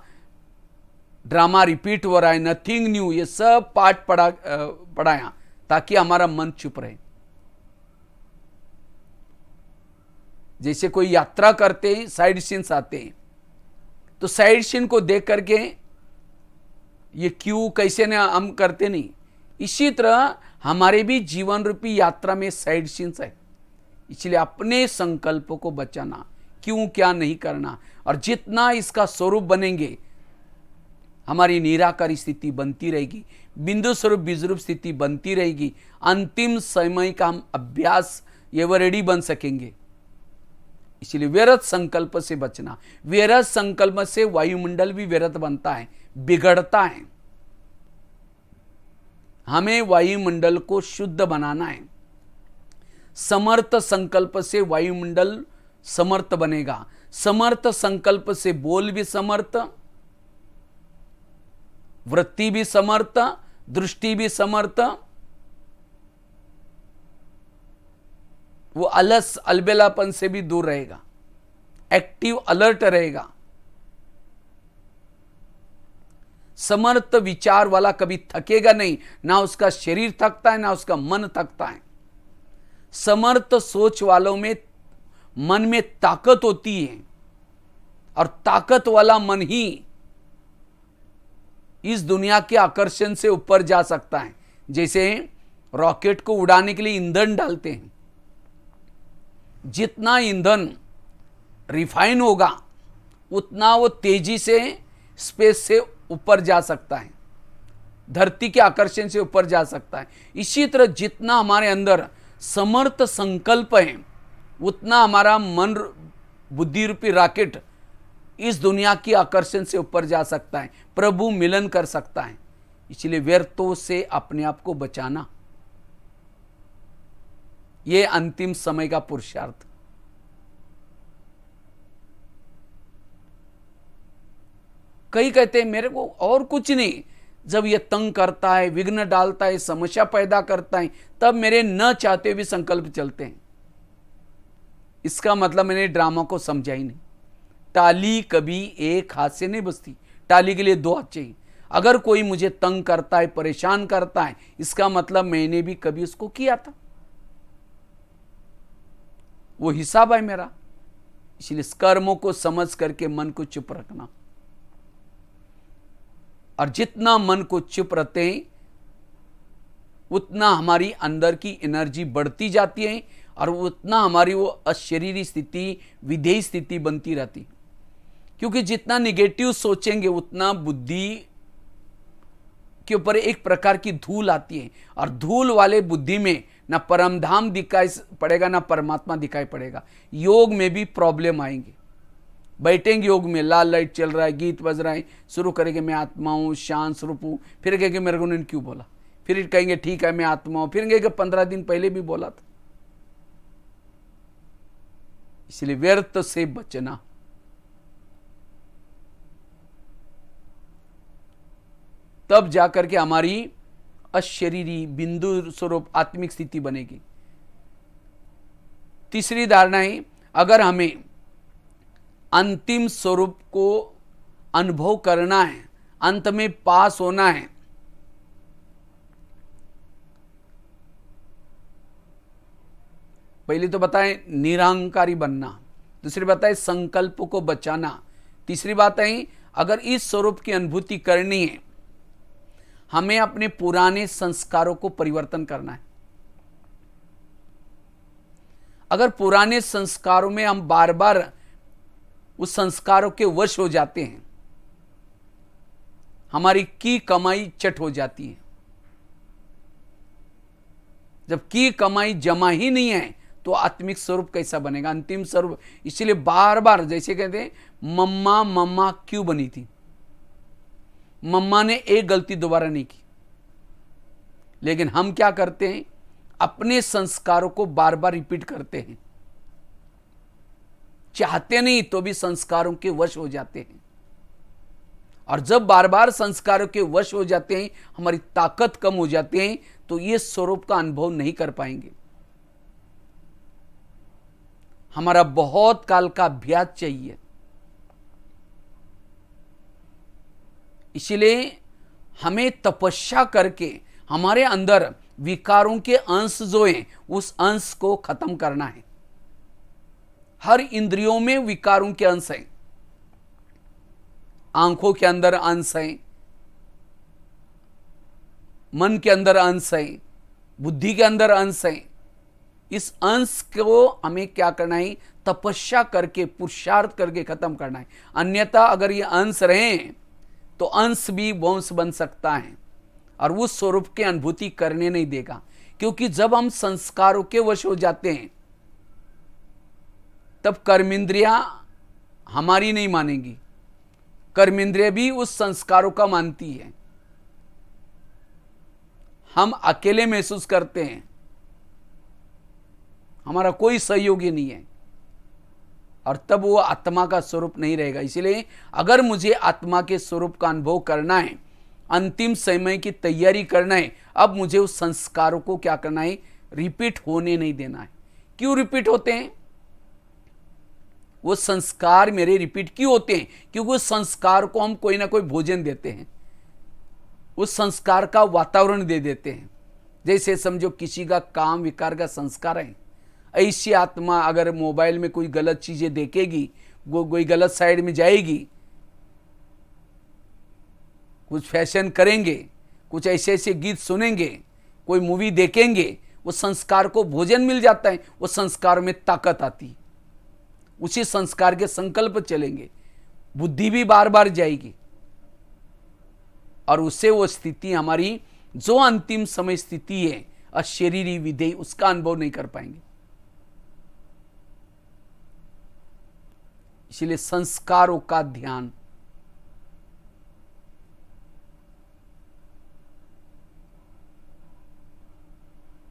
ड्रामा रिपीट हो रहा है, नथिंग न्यू, ये सब पाठ पढ़ाया ताकि हमारा मन चुप रहे। जैसे कोई यात्रा करते हैं, साइड सीन्स आते हैं, तो साइड सीन को देख करके ये क्यों कैसे ने हम करते नहीं। इसी तरह हमारे भी जीवन रूपी यात्रा में साइड सीन्स है। इसलिए अपने संकल्पों को बचाना, क्यों क्या नहीं करना। और जितना इसका स्वरूप बनेंगे, हमारी निराकारी स्थिति बनती रहेगी, बिंदु स्वरूप बीजरूप स्थिति बनती रहेगी। अंतिम समय का हम अभ्यास एवरेडी बन सकेंगे। इसलिए व्यर्थ संकल्प से बचना। व्यर्थ संकल्प से वायुमंडल भी व्यर्थ बनता है, बिगड़ता है। हमें वायुमंडल को शुद्ध बनाना है। समर्थ संकल्प से वायुमंडल समर्थ बनेगा। समर्थ संकल्प से बोल भी समर्थ, वृत्ति भी समर्थ, दृष्टि भी समर्थ। वो अलस अलबेलापन से भी दूर रहेगा। एक्टिव अलर्ट रहेगा। समर्थ विचार वाला कभी थकेगा नहीं, ना उसका शरीर थकता है ना उसका मन थकता है। समर्थ सोच वालों में मन में ताकत होती है, और ताकत वाला मन ही इस दुनिया के आकर्षण से ऊपर जा सकता है। जैसे रॉकेट को उड़ाने के लिए ईंधन डालते हैं, जितना ईंधन रिफाइन होगा उतना वो तेजी से स्पेस से ऊपर जा सकता है, धरती के आकर्षण से ऊपर जा सकता है। इसी तरह जितना हमारे अंदर समर्थ संकल्प है, उतना हमारा मन बुद्धि रूपी रॉकेट इस दुनिया की आकर्षण से ऊपर जा सकता है, प्रभु मिलन कर सकता है। इसलिए व्यर्थों से अपने आप को बचाना, यह अंतिम समय का पुरुषार्थ। कई कहते हैं मेरे को और कुछ नहीं, जब यह तंग करता है, विघ्न डालता है, समस्या पैदा करता है, तब मेरे न चाहते भी संकल्प चलते हैं। इसका मतलब मैंने ड्रामा को समझा ही नहीं। टाली कभी एक हाथ से नहीं बजती, टाली के लिए दो हाथ चाहिए। अगर कोई मुझे तंग करता है, परेशान करता है, इसका मतलब मैंने भी कभी उसको किया था, वो हिसाब है मेरा। इसलिए कर्मों को समझ करके मन को चुप रखना, और जितना मन को चुप रहते हैं उतना हमारी अंदर की एनर्जी बढ़ती जाती है, और उतना हमारी वो अशरीरी स्थिति, विधेय स्थिति बनती रहती। क्योंकि जितना निगेटिव सोचेंगे उतना बुद्धि के ऊपर एक प्रकार की धूल आती है, और धूल वाले बुद्धि में ना परम धाम दिखाई पड़ेगा ना परमात्मा दिखाई पड़ेगा। योग में भी प्रॉब्लम आएंगे। बैठेंगे योग में, लाल लाइट चल रहा है, गीत बज रहा है, शुरू करेंगे मैं आत्मा हूं, शांत स्वरूप हूं, फिर कहेंगे मेरे को उन्होंने क्यों बोला, फिर कहेंगे ठीक है मैं आत्मा हूं, फिर कहेंगे 15 दिन पहले भी बोला था। इसलिए व्यर्थ से बचना। तब जाकर के हमारी अशरीरी बिंदु स्वरूप आत्मिक स्थिति बनेगी। तीसरी धारणा है, अगर हमें अंतिम स्वरूप को अनुभव करना है, अंत में पास होना है, पहले तो बताएं निरहंकारी बनना, दूसरी बात है संकल्प को बचाना, तीसरी बात है अगर इस स्वरूप की अनुभूति करनी है, हमें अपने पुराने संस्कारों को परिवर्तन करना है। अगर पुराने संस्कारों में हम बार बार उस संस्कारों के वश हो जाते हैं, हमारी की कमाई चट हो जाती है। जब की कमाई जमा ही नहीं है तो आत्मिक स्वरूप कैसा बनेगा, अंतिम स्वरूप। इसलिए बार बार जैसे कहते हैं मम्मा मम्मा क्यों बनी थी, मम्मा ने एक गलती दोबारा नहीं की, लेकिन हम क्या करते हैं, अपने संस्कारों को बार बार रिपीट करते हैं, चाहते नहीं तो भी संस्कारों के वश हो जाते हैं। और जब बार बार संस्कारों के वश हो जाते हैं, हमारी ताकत कम हो जाती है, तो ये स्वरूप का अनुभव नहीं कर पाएंगे। हमारा बहुत काल का अभ्यास चाहिए। इसलिए हमें तपस्या करके हमारे अंदर विकारों के अंश जो हैं उस अंश को खत्म करना है। हर इंद्रियों में विकारों के अंश हैं, आंखों के अंदर अंश हैं, मन के अंदर अंश हैं, बुद्धि के अंदर अंश हैं। इस अंश को हमें क्या करना है, तपस्या करके पुरुषार्थ करके खत्म करना है। अन्यथा अगर ये अंश रहें तो अंश भी वंश बन सकता है और उस स्वरूप की अनुभूति करने नहीं देगा। क्योंकि जब हम संस्कारों के वश हो जाते हैं तब कर्मेंद्रियां हमारी नहीं मानेंगी, कर्मेंद्रिय भी उस संस्कारों का मानती है। हम अकेले महसूस करते हैं, हमारा कोई सहयोगी नहीं है, और तब वो आत्मा का स्वरूप नहीं रहेगा। इसलिए अगर मुझे आत्मा के स्वरूप का अनुभव करना है, अंतिम समय की तैयारी करना है, अब मुझे उस संस्कारों को क्या करना है, रिपीट होने नहीं देना है। क्यों रिपीट होते हैं? वो संस्कार मेरे रिपीट क्यों होते हैं? क्योंकि उस संस्कार को हम कोई ना कोई भोजन देते हैं, उस संस्कार का वातावरण दे देते हैं। जैसे समझो किसी का काम विकार का संस्कार है, ऐसी आत्मा अगर मोबाइल में कोई गलत चीजें देखेगी, वो कोई गलत साइड में जाएगी, कुछ फैशन करेंगे, कुछ ऐसे ऐसे गीत सुनेंगे, कोई मूवी देखेंगे, वो संस्कार को भोजन मिल जाता है, वो संस्कार में ताकत आती, उसी संस्कार के संकल्प चलेंगे, बुद्धि भी बार बार जाएगी और उससे वो स्थिति हमारी जो अंतिम समय स्थिति है अशरीरी विधेय, उसका अनुभव नहीं कर पाएंगे। इसलिए संस्कारों का ध्यान।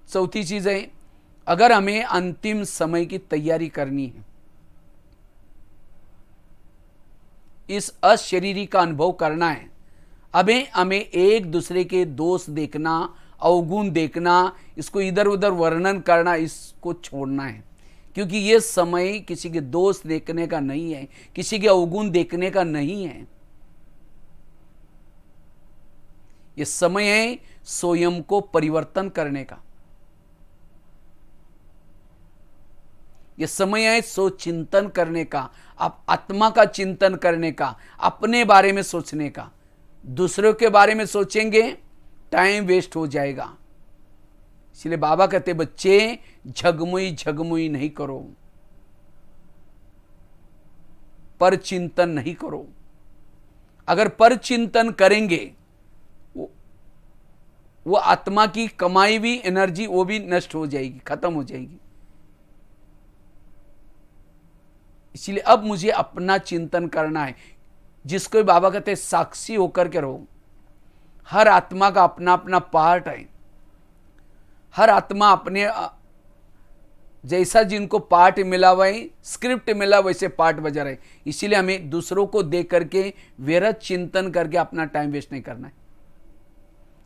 चौथी चीज है, अगर हमें अंतिम समय की तैयारी करनी है, इस अशरीरी का अनुभव करना है, हमें एक दूसरे के दोष देखना, अवगुण देखना, इसको इधर उधर वर्णन करना, इसको छोड़ना है। क्योंकि ये समय किसी के दोष देखने का नहीं है, किसी के अवगुण देखने का नहीं है। ये समय है स्वयं को परिवर्तन करने का, ये समय है सोचिंतन करने का, आप आत्मा का चिंतन करने का, अपने बारे में सोचने का। दूसरों के बारे में सोचेंगे टाइम वेस्ट हो जाएगा। इसलिए बाबा कहते बच्चे झगमुई झगमुई नहीं करो, पर चिंतन नहीं करो। अगर पर चिंतन करेंगे वो आत्मा की कमाई हुई एनर्जी वो भी नष्ट हो जाएगी, खत्म हो जाएगी। इसलिए अब मुझे अपना चिंतन करना है, जिसको बाबा कहते हैं साक्षी होकर के रहो। हर आत्मा का अपना अपना पार्ट है, हर आत्मा अपने जैसा जिनको पार्ट मिला हुआ है, स्क्रिप्ट मिला वैसे पार्ट बजा रहे। इसीलिए हमें दूसरों को देख करके व्यर्थ चिंतन करके अपना टाइम वेस्ट नहीं करना है।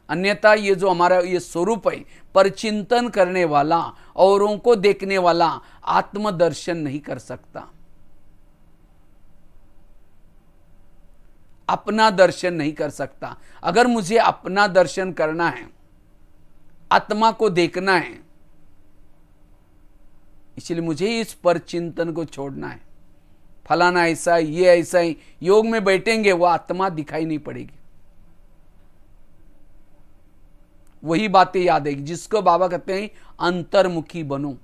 अन्यथा ये जो हमारा ये स्वरूप है, पर चिंतन करने वाला, औरों को देखने वाला आत्मदर्शन नहीं कर सकता, अपना दर्शन नहीं कर सकता। अगर मुझे अपना दर्शन करना है, आत्मा को देखना है, इसलिए मुझे इस पर चिंतन को छोड़ना है। फलाना ऐसा, ये ऐसा ही, योग में बैठेंगे वो आत्मा दिखाई नहीं पड़ेगी, वही बातें याद आएगी, जिसको बाबा कहते हैं अंतर्मुखी बनो।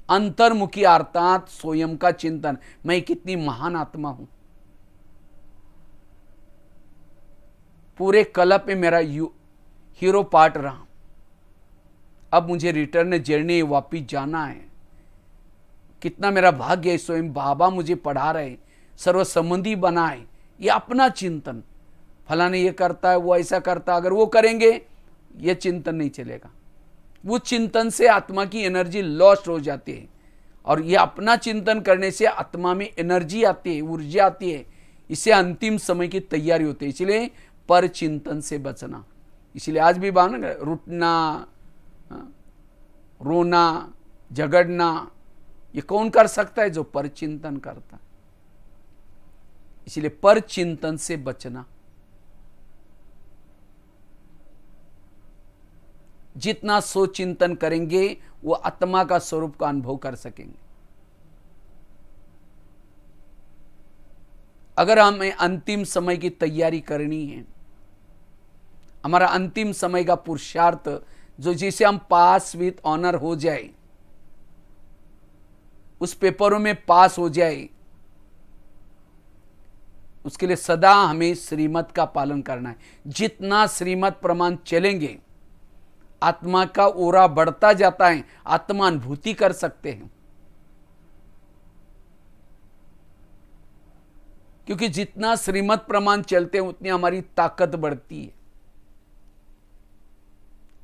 अंतर्मुखी अर्थात स्वयं का चिंतन, मैं कितनी महान आत्मा हूं, पूरे कल्प में मेरा हीरो पार्ट रहा, अब मुझे रिटर्न जर्नी वापिस जाना है। कितना मेरा भाग्य है, स्वयं बाबा मुझे पढ़ा रहे, सर्व संबंधी बनाए। ये अपना चिंतन, फलाने ये करता है, वो ऐसा करता है, अगर वो करेंगे ये चिंतन नहीं चलेगा। वो चिंतन से आत्मा की एनर्जी लॉस्ट हो जाती है, और ये अपना चिंतन करने से आत्मा में एनर्जी आती है, ऊर्जा आती है। इससे अंतिम समय की तैयारी होती है। इसलिए पर चिंतन से बचना। इसलिए आज भी बात ना, रुटना, रोना, झगड़ना, ये कौन कर सकता है? जो पर चिंतन करता है। इसलिए पर चिंतन से बचना। जितना सोचिंतन करेंगे वो आत्मा का स्वरूप का अनुभव कर सकेंगे। अगर हमें अंतिम समय की तैयारी करनी है, हमारा अंतिम समय का पुरुषार्थ जो जिसे हम पास विथ ऑनर हो जाए, उस पेपरों में पास हो जाए, उसके लिए सदा हमें श्रीमत का पालन करना है। जितना श्रीमत प्रमाण चलेंगे आत्मा का ओरा बढ़ता जाता है, आत्मा अनुभूति कर सकते हैं। क्योंकि जितना श्रीमत प्रमाण चलते हैं उतनी हमारी ताकत बढ़ती है।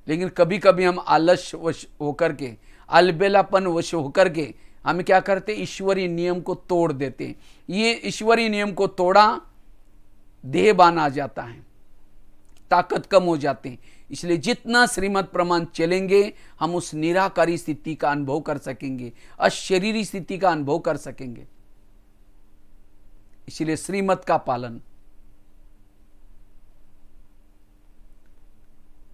लेकिन कभी कभी हम आलस्य वश होकर के, अलबेलापन वश होकर के हम क्या करते, ईश्वरीय नियम को तोड़ देते हैं। ये ईश्वरीय नियम को तोड़ा, देहबान आ जाता है, ताकत कम हो जाते हैं। इसलिए जितना श्रीमत प्रमाण चलेंगे हम उस निराकारी स्थिति का अनुभव कर सकेंगे, अशरीरी स्थिति का अनुभव कर सकेंगे। इसलिए श्रीमत का पालन।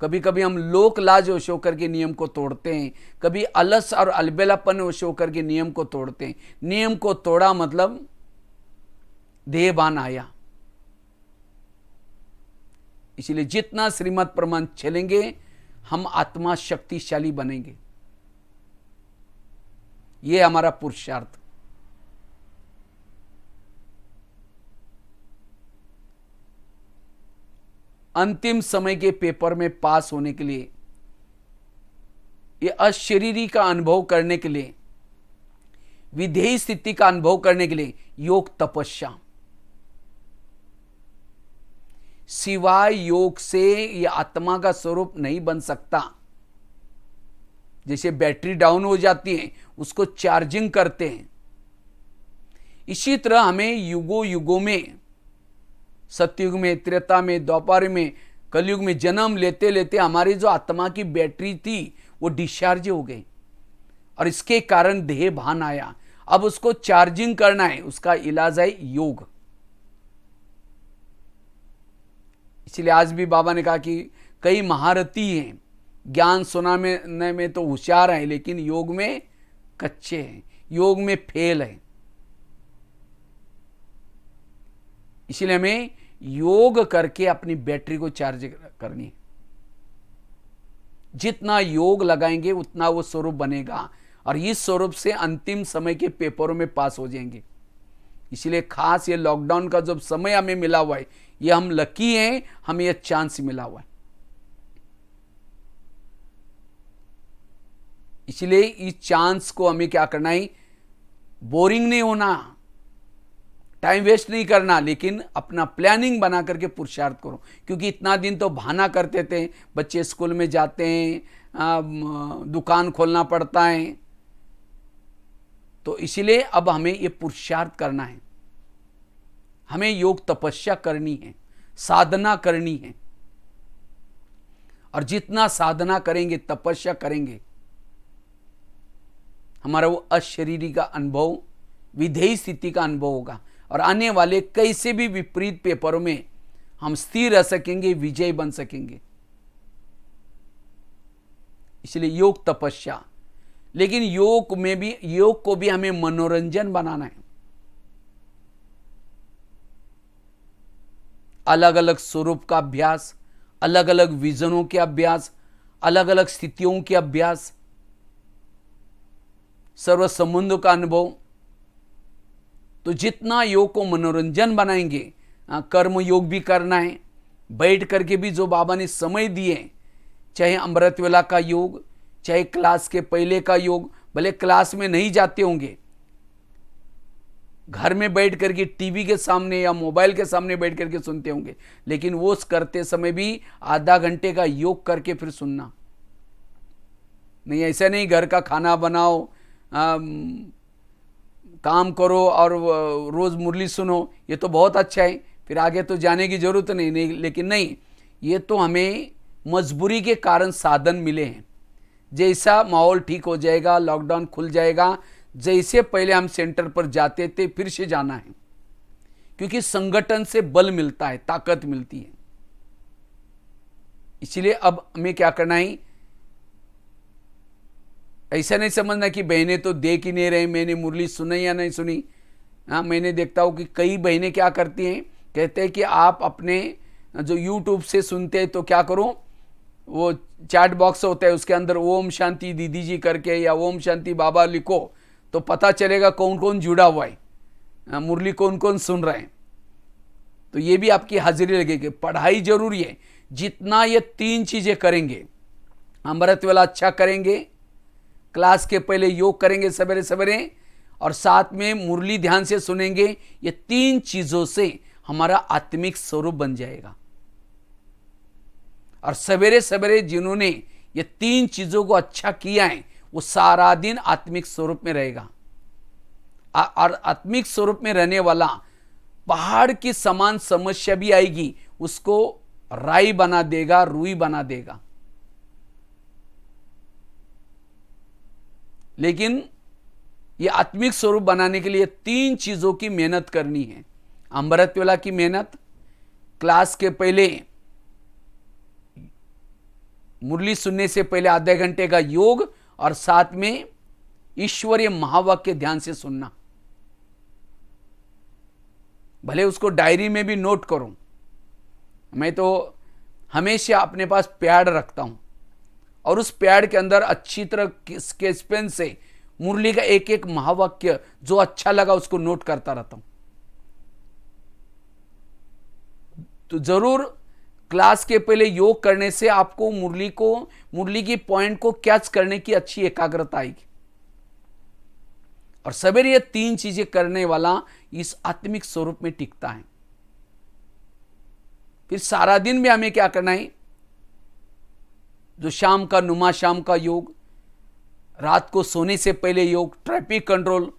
कभी कभी हम लोक लाज वश होकर के नियम को तोड़ते हैं, कभी अलस और अलबेलापन वश होकर के नियम को तोड़ते हैं। नियम को तोड़ा मतलब देहभान आया। इसलिए जितना श्रीमत प्रमाण चलेंगे हम आत्मा शक्तिशाली बनेंगे। यह हमारा पुरुषार्थ। अंतिम समय के पेपर में पास होने के लिए, ये अशरीरी का अनुभव करने के लिए, विधेय स्थिति का अनुभव करने के लिए योग तपस्या। सिवाय योग से यह आत्मा का स्वरूप नहीं बन सकता। जैसे बैटरी डाउन हो जाती है उसको चार्जिंग करते हैं, इसी तरह हमें युगों युगों में, सतयुग में, त्रेता में, द्वापर में, कलयुग में जन्म लेते लेते हमारी जो आत्मा की बैटरी थी वो डिस्चार्ज हो गई और इसके कारण देह भान आया। अब उसको चार्जिंग करना है, उसका इलाज है योग। इसलिए आज भी बाबा ने कहा कि कई महारथी हैं, ज्ञान सुनाने में तो होशियार हैं लेकिन योग में कच्चे हैं, योग में फेल है। इसलिए हमें योग करके अपनी बैटरी को चार्ज करनी है। जितना योग लगाएंगे उतना वो स्वरूप बनेगा और इस स्वरूप से अंतिम समय के पेपरों में पास हो जाएंगे। इसलिए खास ये लॉकडाउन का जो समय हमें मिला हुआ है, ये हम लकी हैं, हमें ये चांस मिला हुआ है। इसलिए इस चांस को हमें क्या करना है, बोरिंग नहीं होना, टाइम वेस्ट नहीं करना, लेकिन अपना प्लानिंग बना करके पुरुषार्थ करो। क्योंकि इतना दिन तो बहाना करते थे, बच्चे स्कूल में जाते हैं, दुकान खोलना पड़ता है, तो इसलिए अब हमें ये पुरुषार्थ करना है। हमें योग तपस्या करनी है, साधना करनी है, और जितना साधना करेंगे, तपस्या करेंगे, हमारा वो अशरीरी का अनुभव, विधेयी स्थिति का अनुभव होगा और आने वाले कैसे भी विपरीत पेपरों में हम स्थिर रह सकेंगे, विजय बन सकेंगे। इसलिए योग तपस्या, लेकिन योग को भी हमें मनोरंजन बनाना है। अलग अलग स्वरूप का अभ्यास, अलग अलग विजनों के अभ्यास, अलग अलग स्थितियों के अभ्यास, सर्व संबंधों का अनुभव। तो जितना योग को मनोरंजन बनाएंगे, कर्म योग भी करना है, बैठ करके भी जो बाबा ने समय दिए, चाहे अमृत वेला का योग, चाहे क्लास के पहले का योग, भले क्लास में नहीं जाते होंगे, घर में बैठ करके टीवी के सामने या मोबाइल के सामने बैठ करके सुनते होंगे, लेकिन वो करते समय भी आधा घंटे का योग करके फिर सुनना। नहीं, ऐसा नहीं घर का खाना बनाओ, काम करो और रोज मुरली सुनो, ये तो बहुत अच्छा है, फिर आगे तो जाने की जरूरत नहीं, लेकिन नहीं, ये तो हमें मजबूरी के कारण साधन मिले हैं। जैसा माहौल ठीक हो जाएगा, लॉकडाउन खुल जाएगा, जैसे पहले हम सेंटर पर जाते थे फिर से जाना है, क्योंकि संगठन से बल मिलता है, ताकत मिलती है। इसलिए अब हमें क्या करना है, ऐसा नहीं समझना कि बहनें तो देख ही नहीं रही, मैंने मुरली सुनी या नहीं सुनी। हाँ, मैंने देखता हूँ कि कई बहनें क्या करती हैं, कहते हैं कि आप अपने जो यूट्यूब से सुनते हैं तो क्या करो, वो चैट बॉक्स होता है उसके अंदर ओम शांति दीदी जी करके या ओम शांति बाबा लिखो तो पता चलेगा कौन कौन जुड़ा हुआ है, मुरली कौन कौन सुन रहे हैं। तो ये भी आपकी हाजिरी लगेगी। पढ़ाई जरूरी है, जितना ये 3 चीजें करेंगे, अमृत वेला अच्छा करेंगे, क्लास के पहले योग करेंगे सवेरे सवेरे, और साथ में मुरली ध्यान से सुनेंगे, ये 3 चीजों से हमारा आत्मिक स्वरूप बन जाएगा। और सवेरे सवेरे जिन्होंने ये 3 चीजों को अच्छा किया है वो सारा दिन आत्मिक स्वरूप में रहेगा। और आत्मिक स्वरूप में रहने वाला पहाड़ की समान समस्या भी आएगी, उसको राई बना देगा, रुई बना देगा। लेकिन ये आत्मिक स्वरूप बनाने के लिए 3 चीजों की मेहनत करनी है। अमृत वेला की मेहनत, क्लास के पहले मुरली सुनने से पहले आधे घंटे का योग, और साथ में ईश्वरीय महावाक्य ध्यान से सुनना। भले उसको डायरी में भी नोट करो। मैं तो हमेशा अपने पास पैड रखता हूं और उस पैड के अंदर अच्छी तरह स्केच पेन से मुरली का एक एक महावाक्य जो अच्छा लगा उसको नोट करता रहता हूं। तो जरूर क्लास के पहले योग करने से आपको मुरली की पॉइंट को कैच करने की अच्छी एकाग्रता आएगी। और सवेरे ये 3 चीजें करने वाला इस आत्मिक स्वरूप में टिकता है। फिर सारा दिन में हमें क्या करना है, जो शाम का नुमा शाम का योग, रात को सोने से पहले योग, ट्रैफिक कंट्रोल,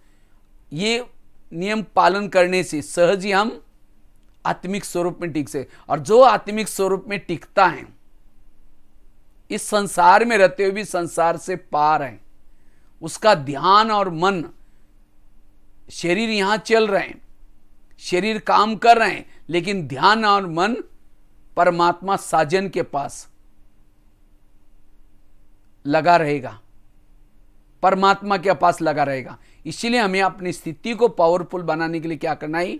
ये नियम पालन करने से सहज ही हम आत्मिक स्वरूप में टिक से। और जो आत्मिक स्वरूप में टिकता है, इस संसार में रहते हुए भी संसार से पार है। उसका ध्यान और मन, शरीर यहां चल रहे हैं, शरीर काम कर रहे हैं, लेकिन ध्यान और मन परमात्मा साजन के पास लगा रहेगा, परमात्मा के पास लगा रहेगा। इसीलिए हमें अपनी स्थिति को पावरफुल बनाने के लिए क्या करना है,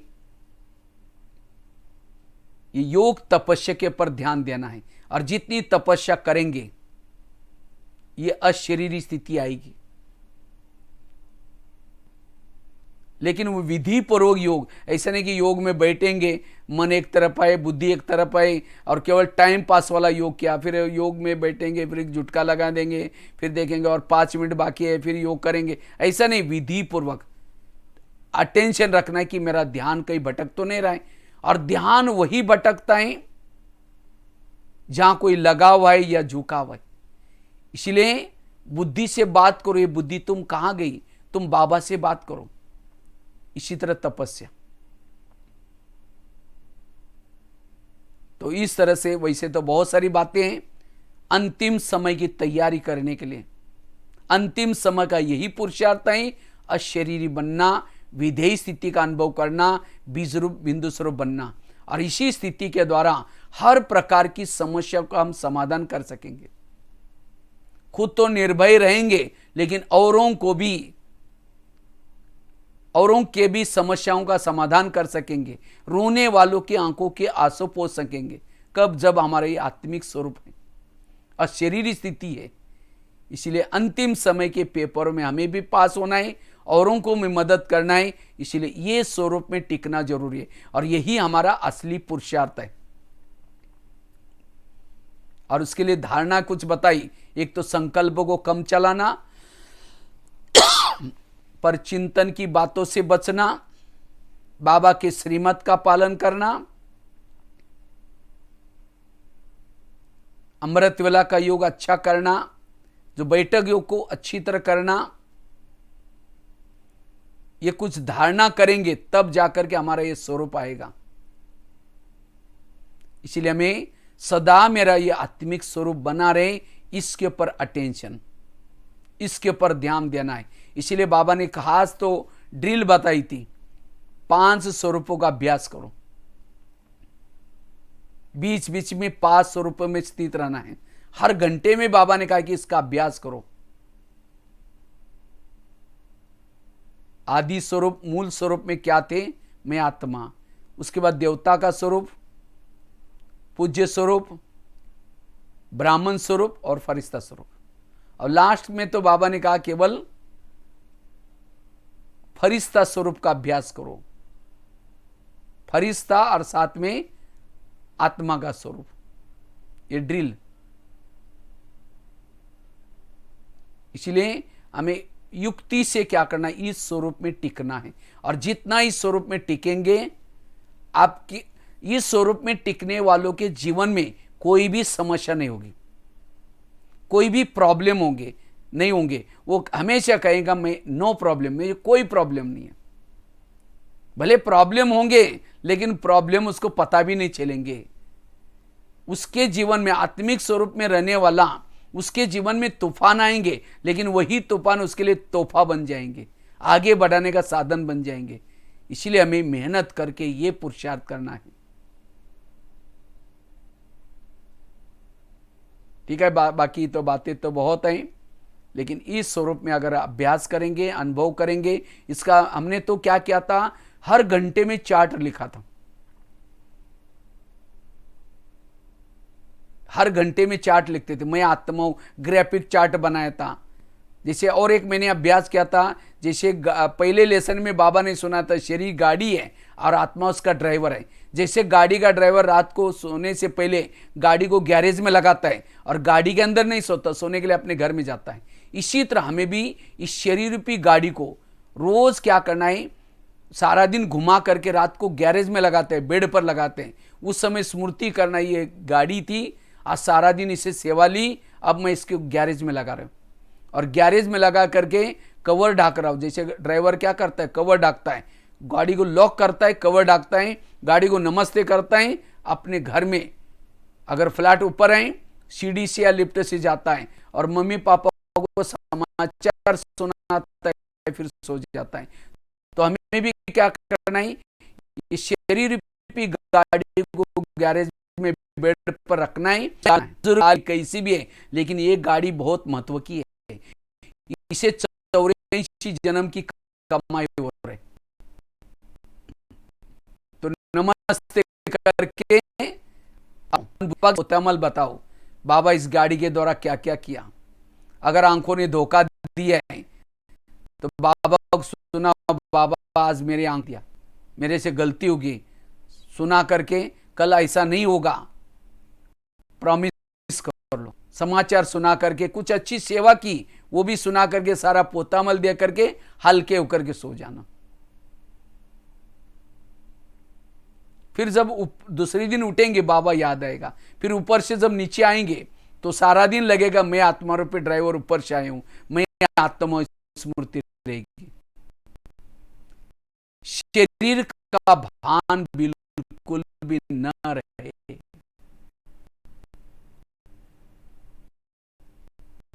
ये योग तपस्या के पर ध्यान देना है। और जितनी तपस्या करेंगे ये अशरीरी स्थिति आएगी। लेकिन वो विधि पूर्वक योग, ऐसा नहीं कि योग में बैठेंगे, मन एक तरफ आए, बुद्धि एक तरफ आए और केवल टाइम पास वाला योग किया, फिर योग में बैठेंगे, फिर एक झुटका लगा देंगे, फिर देखेंगे और 5 मिनट बाकी है फिर योग करेंगे। ऐसा नहीं, विधि पूर्वक अटेंशन रखना है कि मेरा ध्यान कहीं भटक तो नहीं रहा है। और ध्यान वही भटकता है जहां कोई लगा हुआ है या झुका हुआ है। इसलिए बुद्धि से बात करो, ये बुद्धि तुम कहां गई, तुम बाबा से बात करो। इसी तरह तपस्या। तो इस तरह से, वैसे तो बहुत सारी बातें हैं अंतिम समय की तैयारी करने के लिए। अंतिम समय का यही पुरुषार्थ है, अशरीरी बनना, विधेय स्थिति का अनुभव करना, बीज रूप बिंदु स्वरूप बनना। और इसी स्थिति के द्वारा हर प्रकार की समस्या का हम समाधान कर सकेंगे। खुद तो निर्भय रहेंगे, लेकिन औरों के भी समस्याओं का समाधान कर सकेंगे। रोने वालों की आंखों के आंसू पोंछ सकेंगे। कब? जब हमारा ये आत्मिक स्वरूप है और शरीर स्थिति है। इसलिए अंतिम समय के पेपरों में हमें भी पास होना है, औरों को भी मदद करना है। इसलिए ये स्वरूप में टिकना जरूरी है और यही हमारा असली पुरुषार्थ है। और उसके लिए धारणा कुछ बताई। एक तो संकल्पों को कम चलाना, पर चिंतन की बातों से बचना, बाबा के श्रीमत का पालन करना, अमृत वेला का योग अच्छा करना, जो बैठक योग को अच्छी तरह करना। ये कुछ धारणा करेंगे तब जाकर के हमारा ये स्वरूप आएगा। इसलिए हमें सदा मेरा ये आत्मिक स्वरूप बना रहे, इसके ऊपर अटेंशन, इसके ऊपर ध्यान देना है। इसीलिए बाबा ने खास तो ड्रिल बताई थी, 5 स्वरूपों का अभ्यास करो। बीच बीच में 5 स्वरूपों में स्थित रहना है। हर घंटे में बाबा ने कहा कि इसका अभ्यास करो। आदि स्वरूप, मूल स्वरूप में क्या थे? मैं आत्मा। उसके बाद देवता का स्वरूप, पूज्य स्वरूप, ब्राह्मण स्वरूप और फरिश्ता स्वरूप। और लास्ट में तो बाबा ने कहा केवल फरिश्ता स्वरूप का अभ्यास करो। फरिश्ता और साथ में आत्मा का स्वरूप, ये ड्रिल। इसलिए हमें युक्ति से क्या करना है, इस स्वरूप में टिकना है। और जितना इस स्वरूप में टिकेंगे, आपकी इस स्वरूप में टिकने वालों के जीवन में कोई भी समस्या नहीं होगी, कोई भी प्रॉब्लम नहीं होंगे। वो हमेशा कहेगा मैं नो प्रॉब्लम, मुझे कोई प्रॉब्लम नहीं है। भले प्रॉब्लम होंगे, लेकिन प्रॉब्लम उसको पता भी नहीं चलेंगे। उसके जीवन में आत्मिक स्वरूप में रहने वाला उसके जीवन में तूफान आएंगे, लेकिन वही तूफान उसके लिए तोहफा बन जाएंगे, आगे बढ़ाने का साधन बन जाएंगे। इसीलिए हमें मेहनत करके ये पुरुषार्थ करना है। ठीक है, बाकी तो बातें तो बहुत हैं, लेकिन इस स्वरूप में अगर अभ्यास करेंगे, अनुभव करेंगे इसका। हमने तो क्या किया था, हर घंटे में चार्ट लिखा था, हर घंटे में चार्ट लिखते थे। मैं आत्मा हूं, ग्राफिक चार्ट बनाया था। जैसे और एक मैंने अभ्यास किया था, जैसे पहले लेसन में बाबा ने सुना था शरीर गाड़ी है और आत्मा उसका ड्राइवर है। जैसे गाड़ी का ड्राइवर रात को सोने से पहले गाड़ी को गैरेज में लगाता है और गाड़ी के अंदर नहीं सोता, सोने के लिए अपने घर में जाता है, इसी तरह हमें भी इस शरीर रूपी गाड़ी को रोज क्या करना है, सारा दिन घुमा करके रात को गैरेज में लगाते हैं, बेड पर लगाते हैं। उस समय स्मृति करना, ये गाड़ी थी, आज सारा दिन इसे सेवा ली, अब मैं इसके गैरेज में लगा रहा हूं, और गैरेज में लगा करके कवर ढाक रहा हूं। जैसे ड्राइवर क्या करता है, कवर ढाकता है, गाड़ी को लॉक करता है, कवर ढाकता है, गाड़ी को नमस्ते करता है। अपने घर में अगर फ्लैट ऊपर है, सीढ़ी से या लिफ्ट से जाता है और मम्मी पापा को समाचार सुनाता है, फिर सो जाता है। तो हमें भी क्या करना है, इस शरीर रूपी गाड़ी को गैरेज में बेड पर रखना है। कैसी भी है, लेकिन ये गाड़ी बहुत महत्व की है। इसे 84 जन्म की कमाई हो रही। तो नमस्ते करके अमल बताओ, बाबा इस गाड़ी के द्वारा क्या क्या किया। अगर आंखों ने धोखा दिया है तो बाबा सुना, बाबा आज मेरी आंख दिया, मेरे से गलती होगी, सुना करके कल ऐसा नहीं होगा, प्रॉमिस कर लो। समाचार सुना करके कुछ अच्छी सेवा की, वो भी सुना करके सारा पोतामल दे करके हल्के होकर के सो जाना। फिर जब दूसरे दिन उठेंगे बाबा याद आएगा। फिर ऊपर से जब नीचे आएंगे तो सारा दिन लगेगा मैं आत्मा रूपी ड्राइवर ऊपर से आया हूं, मैं आत्मा स्मृति रहेगी। शरीर का भान बिल्कुल भी न रहे।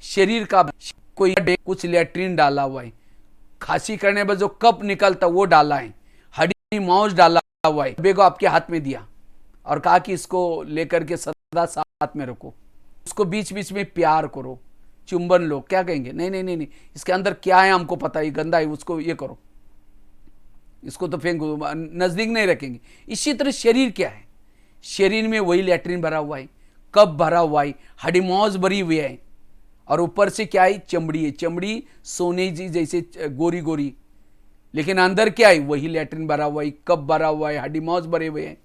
शरीर का कोई कुछ लेट्रिन डाला हुआ है, खांसी करने पर जो कप निकलता वो डाला है, हड्डी मांस डाला हुआ है, बेगो आपके हाथ में दिया और कहा कि इसको लेकर के सदा साथ में रखो, उसको बीच बीच में प्यार करो, चुंबन लो। क्या कहेंगे, नहीं नहीं नहीं नहीं, इसके अंदर क्या है हमको पता है, गंदा है, उसको ये करो, इसको तो फेंको, नजदीक नहीं रखेंगे। इसी तरह शरीर क्या है, शरीर में वही लेट्रिन भरा हुआ है, कप भरा हुआ है, हड्डी मांस भरी हुई है, और ऊपर से क्या है, चमड़ी है। चमड़ी सोने जी जैसे गोरी गोरी, लेकिन अंदर क्या है, वही लेट्रिन भरा हुआ है, कप भरा हुआ है, हड्डी मांस भरे हुए हैं।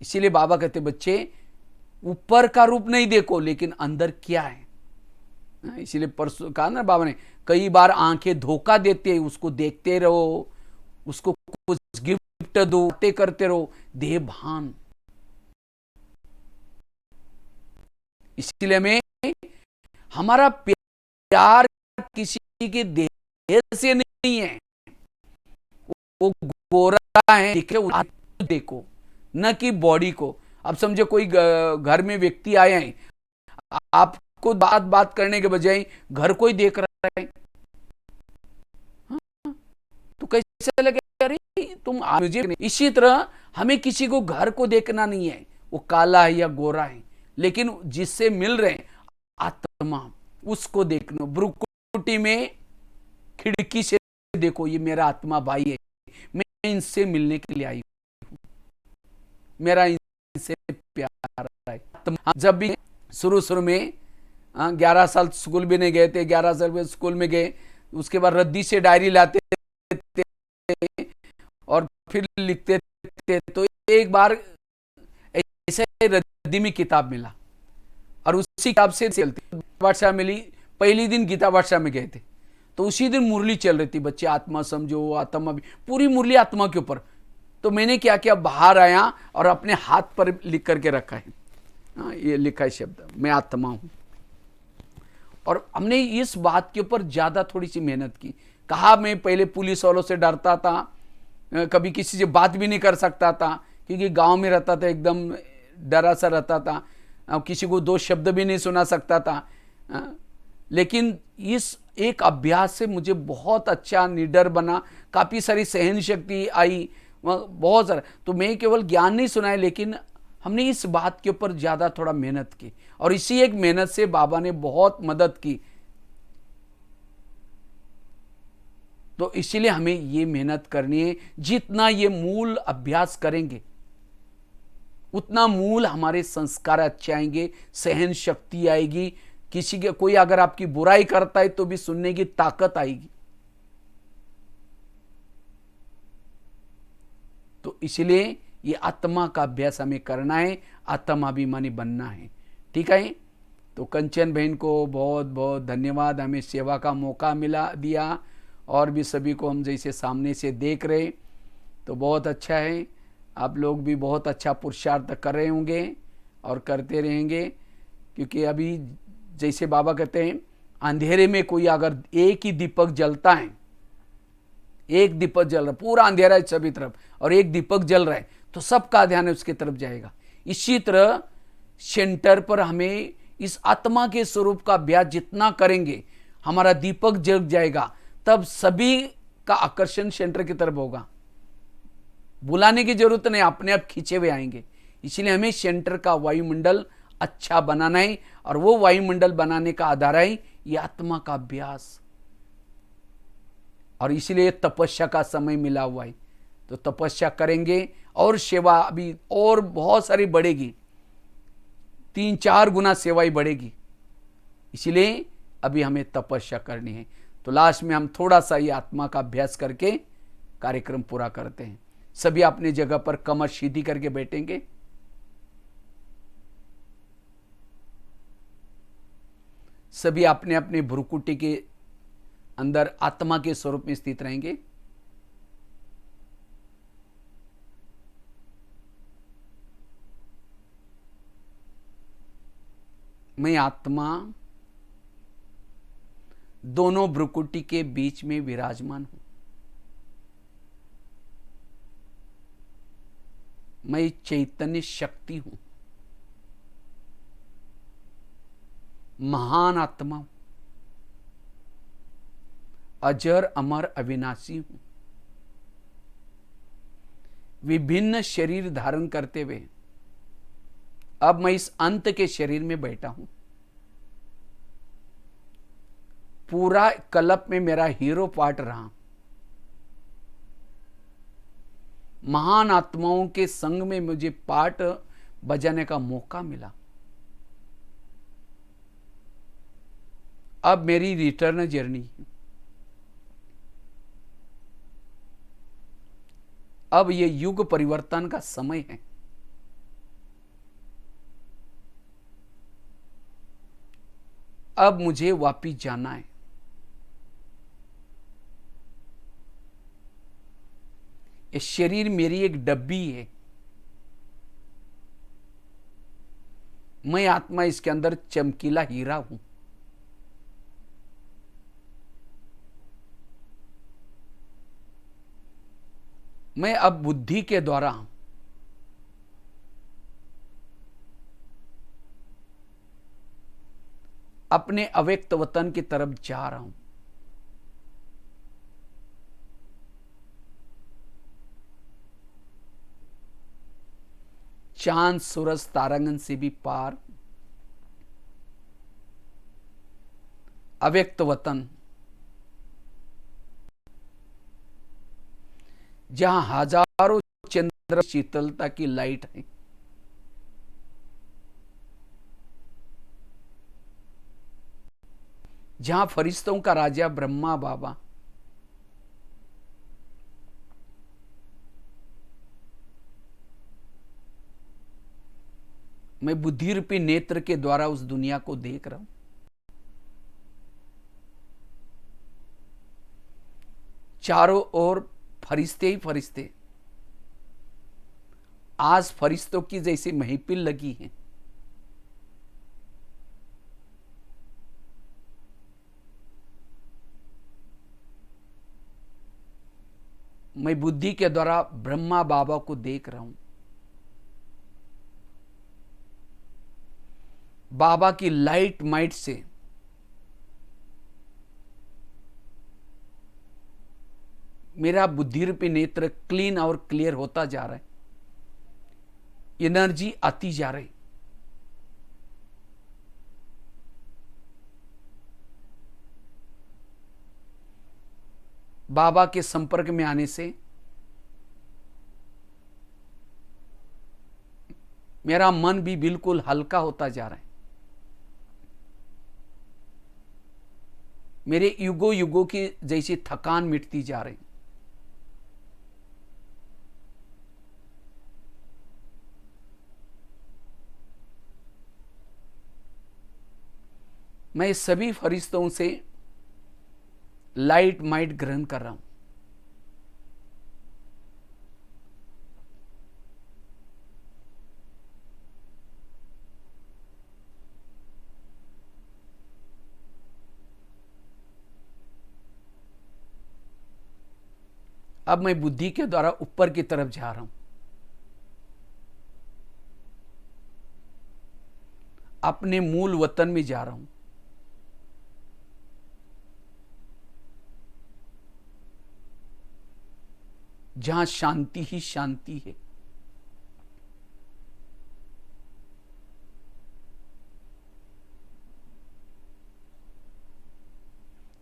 इसीलिए बाबा कहते बच्चे ऊपर का रूप नहीं देखो, लेकिन अंदर क्या है। इसीलिए परसों कहा ना बाबा ने, कई बार आंखें धोखा देते हैं, उसको देखते रहो, उसको कुछ गिफ्ट दो, बातें करते रहो, देह भान। इसलिए हमें हमारा प्यार किसी के देह से नहीं है, वो गोरा है देखो, न कि बॉडी को। अब समझो कोई घर में व्यक्ति आए हैं, आपको बात करने के बजाय घर को ही देख रहा है, तो कैसे लगे, अरे तुम मुझे। इसी तरह हमें किसी को घर को देखना नहीं है, वो काला है या गोरा है, लेकिन जिससे मिल रहे हैं आत्मा, उसको देखना। ब्रुकुटी में खिड़की से देखो, ये मेरा आत्मा भाई है, मैं इनसे मिलने के लिए आई हूं, मेरा इनसे प्यार है। जब भी शुरू में 11 साल स्कूल भी नहीं गए थे, 11 साल स्कूल में गए, उसके बाद रद्दी से डायरी लाते थे और फिर लिखते थे। तो एक बार ऐसे रद्दी में किताब मिला और उसी किताब से चलती वर्षा मिली। पहली दिन गीता वर्षा में गए थे, तो उसी दिन मुरली चल रही थी, बच्चे आत्मा समझो, आत्मा भी, पूरी मुरली आत्मा के ऊपर। तो मैंने क्या किया, बाहर आया और अपने हाथ पर लिख करके रखा है, ये लिखा है शब्द, मैं आत्मा हूं। और हमने इस बात के ऊपर ज्यादा थोड़ी सी मेहनत की। कहा मैं पहले पुलिस वालों से डरता था, कभी किसी से बात भी नहीं कर सकता था, क्योंकि गांव में रहता था, एकदम डरा सा रहता था। किसी को दो शब्द भी नहीं सुना सकता था। लेकिन इस एक अभ्यास से मुझे बहुत अच्छा निडर बना, काफ़ी सारी सहन शक्ति आई, बहुत सारा। तो मैं केवल ज्ञान नहीं सुनाया, लेकिन हमने इस बात के ऊपर ज़्यादा थोड़ा मेहनत की, और इसी एक मेहनत से बाबा ने बहुत मदद की। तो इसीलिए हमें ये मेहनत करनी है। जितना ये मूल अभ्यास करेंगे उतना मूल हमारे संस्कार अच्छे आएंगे, सहन शक्ति आएगी। किसी के कोई अगर आपकी बुराई करता है तो भी सुनने की ताकत आएगी। तो इसलिए ये आत्मा का अभ्यास हमें करना है, आत्माभिमानी बनना है। ठीक है। तो कंचन बहन को बहुत बहुत धन्यवाद, हमें सेवा का मौका मिला दिया, और भी सभी को हम जैसे सामने से देख रहे, तो बहुत अच्छा है। आप लोग भी बहुत अच्छा पुरुषार्थ कर रहे होंगे और करते रहेंगे, क्योंकि अभी जैसे बाबा कहते हैं, अंधेरे में कोई अगर एक ही दीपक जलता है, एक दीपक जल रहा है, पूरा अंधेरा है सभी तरफ, और एक दीपक जल रहा है, तो सबका ध्यान उसकी तरफ जाएगा। इसी तरह सेंटर पर हमें इस आत्मा के स्वरूप का अभ्यास जितना करेंगे, हमारा दीपक जग जाएगा, तब सभी का आकर्षण सेंटर की तरफ होगा। बुलाने की जरूरत नहीं, अपने आप खींचे हुए आएंगे। इसलिए हमें सेंटर का वायुमंडल अच्छा बनाना है, और वो वायुमंडल बनाने का आधार है ये आत्मा का अभ्यास। और इसलिए तपस्या का समय मिला हुआ है, तो तपस्या करेंगे, और सेवा अभी और बहुत सारी बढ़ेगी, 3-4 गुना सेवाई बढ़ेगी। इसलिए अभी हमें तपस्या करनी है। तो लास्ट में हम थोड़ा सा ये आत्मा का अभ्यास करके कार्यक्रम पूरा करते हैं। सभी अपनी जगह पर कमर सीधी करके बैठेंगे। सभी अपने अपने भ्रुकुटी के अंदर आत्मा के स्वरूप में स्थित रहेंगे। मैं आत्मा दोनों भ्रुकुटी के बीच में विराजमान हूं। मैं चैतन्य शक्ति हूं, महान आत्मा हूं, अजर अमर अविनाशी हूं। विभिन्न शरीर धारण करते हुए अब मैं इस अंत के शरीर में बैठा हूं। पूरा कल्प में मेरा हीरो पार्ट रहा। महान आत्माओं के संग में मुझे पार्ट बजाने का मौका मिला। अब मेरी रिटर्न जर्नी, अब ये युग परिवर्तन का समय है। अब मुझे वापिस जाना है। ये शरीर मेरी एक डब्बी है, मैं आत्मा इसके अंदर चमकीला हीरा हूं। मैं अब बुद्धि के द्वारा अपने अव्यक्त वतन की तरफ जा रहा हूं। चांद सूरज तारांगन से भी पार अव्यक्त वतन, जहां हजारों चंद्र शीतलता की लाइट है, जहां फरिश्तों का राजा ब्रह्मा बाबा, मैं बुद्धि रूपी नेत्र के द्वारा उस दुनिया को देख रहा हूं। चारों ओर फरिश्ते ही फरिश्ते, आज फरिश्तों की जैसी महफिल लगी है। मैं बुद्धि के द्वारा ब्रह्मा बाबा को देख रहा हूं। बाबा की लाइट माइट से मेरा बुद्धि रूपी नेत्र क्लीन और क्लियर होता जा रहा है, एनर्जी आती जा रही। बाबा के संपर्क में आने से मेरा मन भी बिल्कुल हल्का होता जा रहा है। मेरे युगों युगों की जैसी थकान मिटती जा रही। मैं सभी फरिश्तों से लाइट माइट ग्रहण कर रहा हूं। अब मैं बुद्धि के द्वारा ऊपर की तरफ जा रहा हूं, अपने मूल वतन में जा रहा हूं। जहां शांति ही शांति है।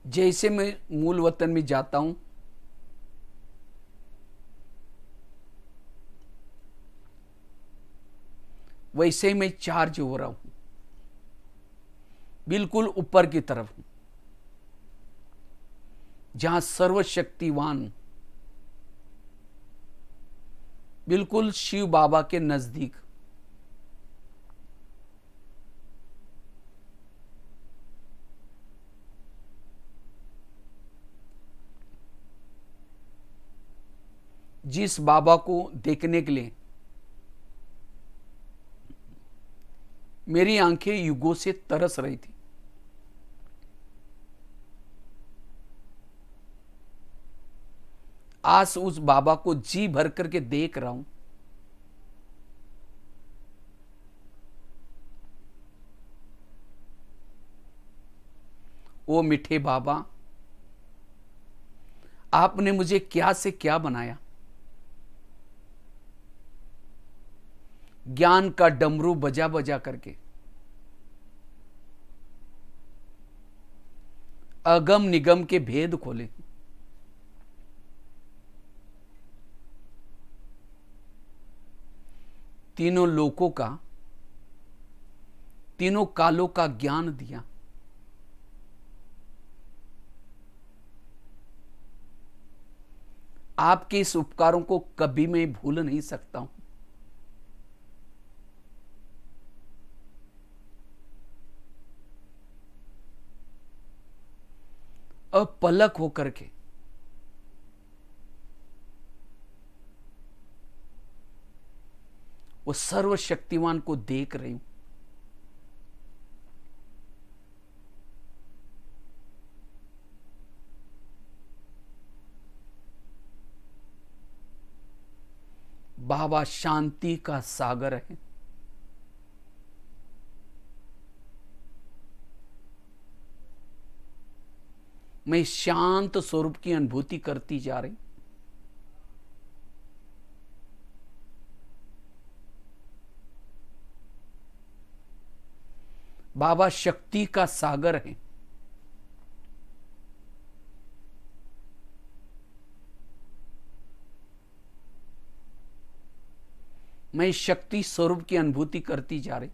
जैसे मैं मूल वतन में जाता हूं, वैसे ही मैं चार्ज हो रहा हूं, बिल्कुल ऊपर की तरफ हूं, जहां सर्वशक्तिवान बिल्कुल शिव बाबा के नजदीक। जिस बाबा को देखने के लिए मेरी आंखें युगों से तरस रही थी, आज उस बाबा को जी भर करके देख रहा हूं। ओ मीठे बाबा, आपने मुझे क्या से क्या बनाया। ज्ञान का डमरू बजा बजा करके अगम निगम के भेद खोले। तीनों लोकों का, तीनों कालों का ज्ञान दिया। आपके इस उपकारों को कभी मैं भूल नहीं सकता हूं। अपलक होकर के वो सर्वशक्तिमान को देख रही हूं। बाबा शांति का सागर है। मैं शांत स्वरूप की अनुभूति करती जा रही। बाबा शक्ति का सागर है। मैं शक्ति स्वरूप की अनुभूति करती जा रही।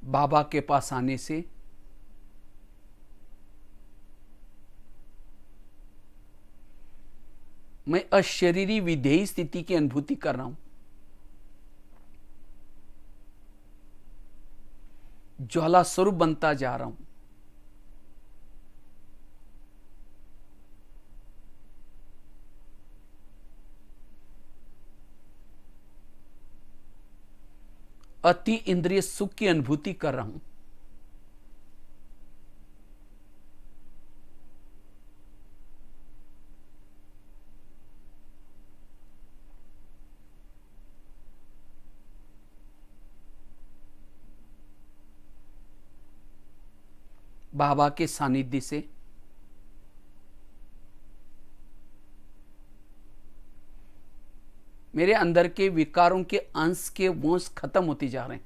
बाबा के पास आने से मैं अशरीरी विधेयी स्थिति की अनुभूति कर रहा हूं। ज्वाला स्वरूप बनता जा रहा हूं। अति इंद्रिय सुख की अनुभूति कर रहा हूं। बाबा के सानिध्य से मेरे अंदर के विकारों के अंश के वंश खत्म होते जा रहे हैं।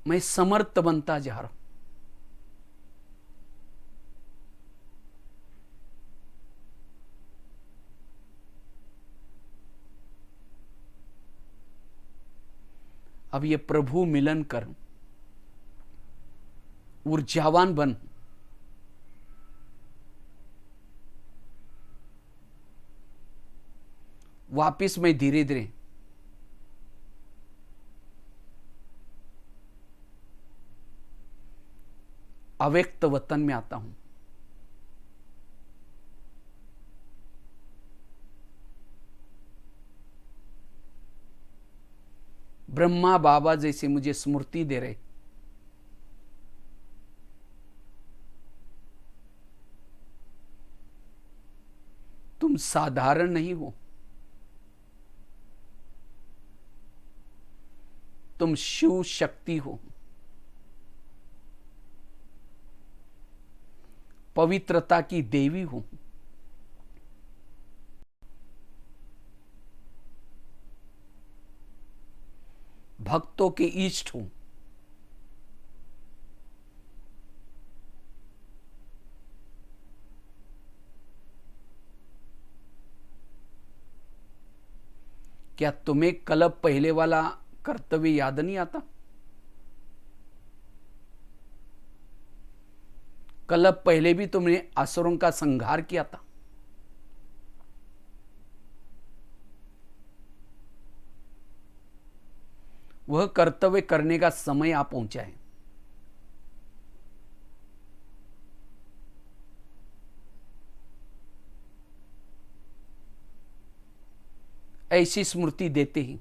मैं समर्थ बनता जा रहा हूं। अब ये प्रभु मिलन कर ऊर्जावान बन, वापिस मैं धीरे धीरे अव्यक्त वतन में आता हूं। ब्रह्मा बाबा जैसे मुझे स्मृति दे रहे, तुम साधारण नहीं हो, तुम शिव शक्ति हो, पवित्रता की देवी हो। भक्तों के इष्ट हूं। क्या तुम्हें कल्प पहले वाला कर्तव्य याद नहीं आता? कल्प पहले भी तुमने असुरों का संहार किया था। वह कर्तव्य करने का समय आ पहुंचा है। ऐसी स्मृति देते ही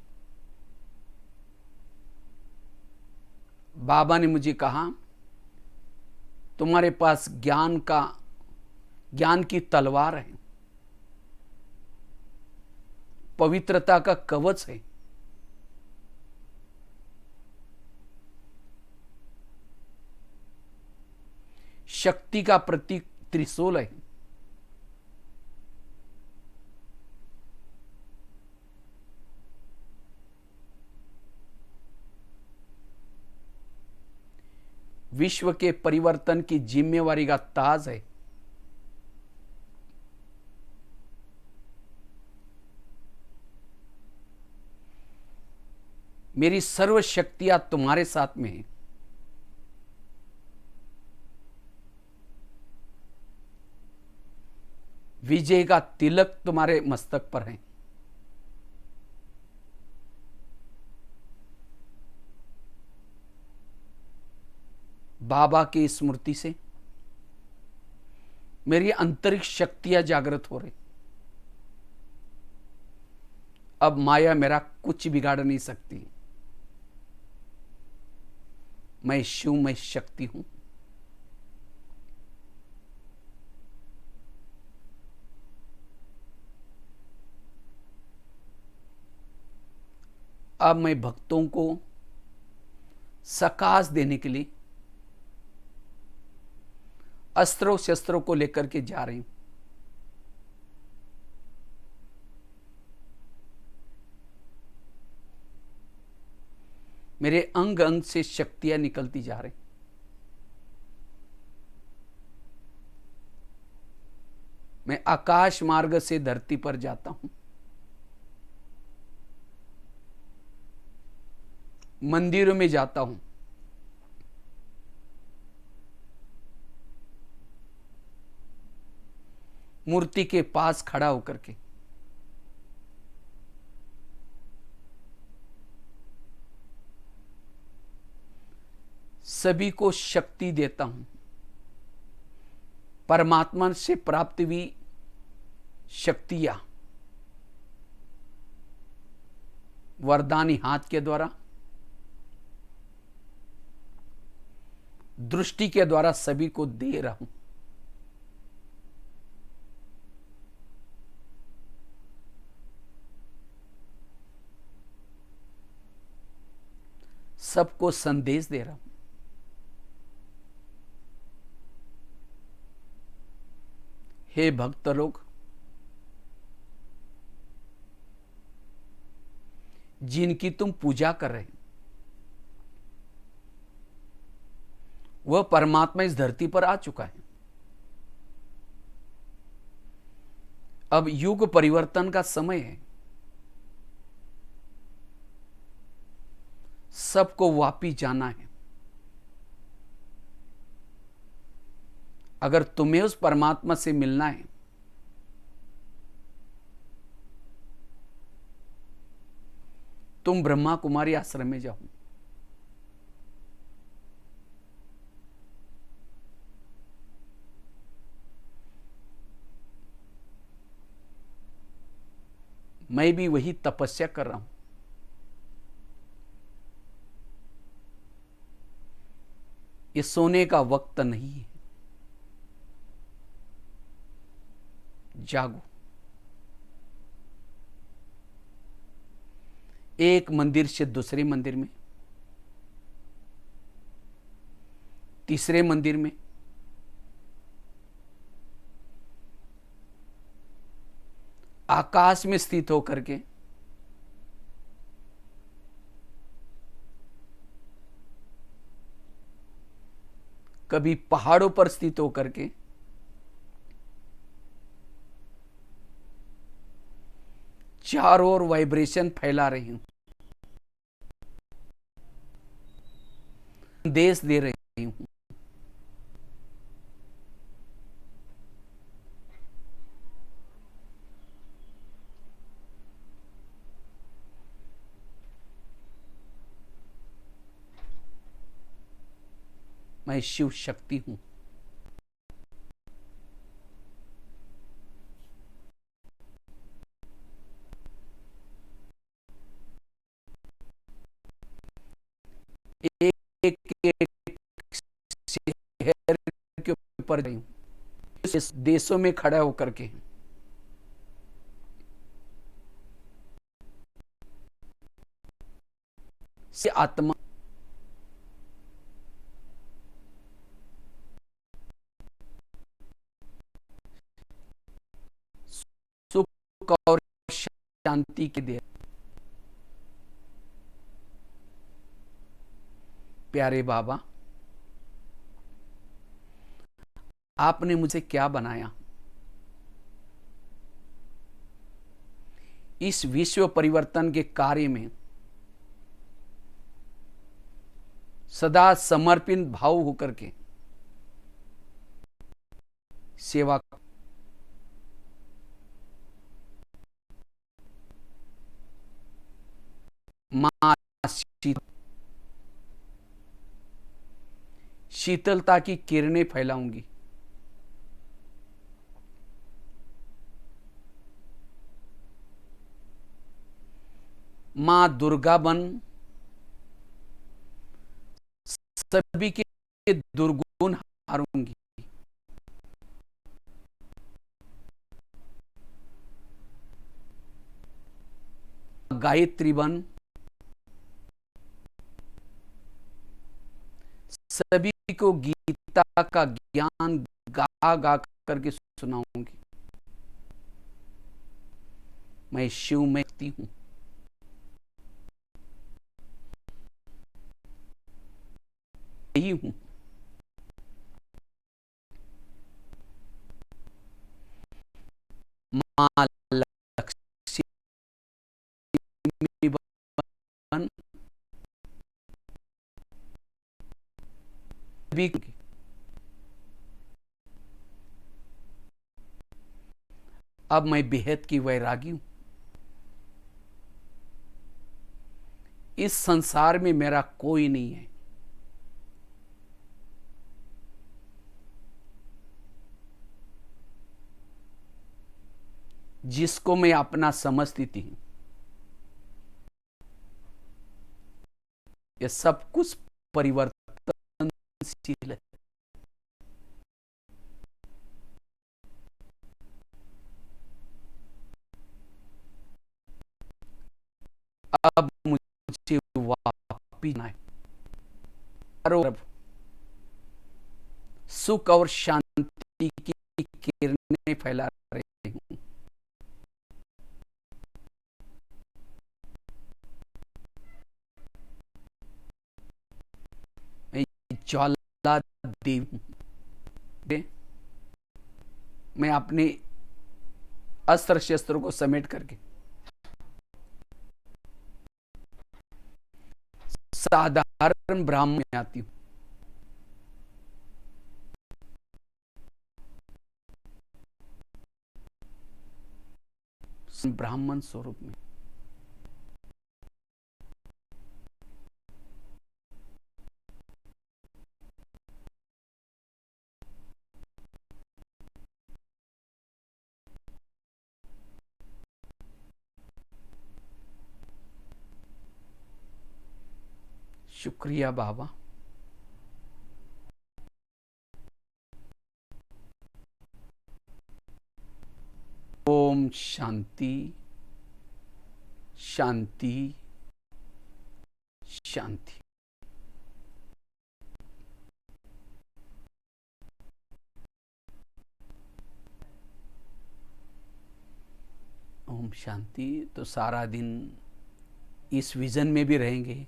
बाबा ने मुझे कहा, तुम्हारे पास ज्ञान की तलवार है, पवित्रता का कवच है, शक्ति का प्रतीक त्रिशूल है। विश्व के परिवर्तन की जिम्मेवारी का ताज है। मेरी सर्व शक्तियां तुम्हारे साथ में हैं। विजय का तिलक तुम्हारे मस्तक पर है। बाबा की स्मृति से मेरी आंतरिक शक्तियां जागृत हो रही। अब माया मेरा कुछ बिगाड़ नहीं सकती। मैं शिव, मैं शक्ति हूं। अब मैं भक्तों को सकाश देने के लिए अस्त्रों शस्त्रों को लेकर के जा रही हूं। मेरे अंग अंग से शक्तियां निकलती जा रही। मैं आकाश मार्ग से धरती पर जाता हूं। मंदिरों में जाता हूं। मूर्ति के पास खड़ा होकर के सभी को शक्ति देता हूं। परमात्मा से प्राप्त हुई शक्तियां वरदानी हाथ के द्वारा, दृष्टि के द्वारा सभी को दे रहा हूं। सबको संदेश दे रहा हूं। हे भक्त लोग, जिनकी तुम पूजा कर रहे हो, वह परमात्मा इस धरती पर आ चुका है। अब युग परिवर्तन का समय है। सबको वापिस जाना है। अगर तुम्हें उस परमात्मा से मिलना है, तुम ब्रह्मा कुमारी आश्रम में जाओ। मैं भी वही तपस्या कर रहा हूं। ये सोने का वक्त नहीं है। जागो। एक मंदिर से दूसरे मंदिर में, तीसरे मंदिर में, आकाश में स्थित होकर के कभी पहाड़ों पर स्थित होकर के चारों ओर वाइब्रेशन फैला रही हूं, संदेश दे रही हूं। मैं शिव शक्ति हूं। एक एक, एक शहर के ऊपर गई हूं, देशों में खड़ा होकर के से आत्मा सुख और शांति के दे। प्यारे बाबा, आपने मुझे क्या बनाया? इस विश्व परिवर्तन के कार्य में सदा समर्पित भाव होकर के सेवा। मां शीतलता की किरणें फैलाऊंगी। मां दुर्गा बन सभी के दुर्गुण हारूंगी। गायत्री बन सभी को गीता का ज्ञान गा गा करके सुनाऊंगी। मैं शिव में हूं। यही हूं। मां लक्ष्मी बन सभी। अब मैं बेहद की वैरागी हूं। इस संसार में मेरा कोई नहीं है। जिसको मैं अपना समझती थी, ये सब कुछ परिवर्तनशील है। अब मुझे वापिस जाना है। तरफ सुख और शांति की किरणें फैला रही हूं। मैं ज्वाला देवी हूं। मैं अपने अस्त्र शस्त्रों को समेट करके साधारण ब्राह्मण में आती हूं। ब्राह्मण स्वरूप में शुक्रिया बाबा। ओम शांति शांति शांति। ओम शांति। तो सारा दिन इस विजन में भी रहेंगे,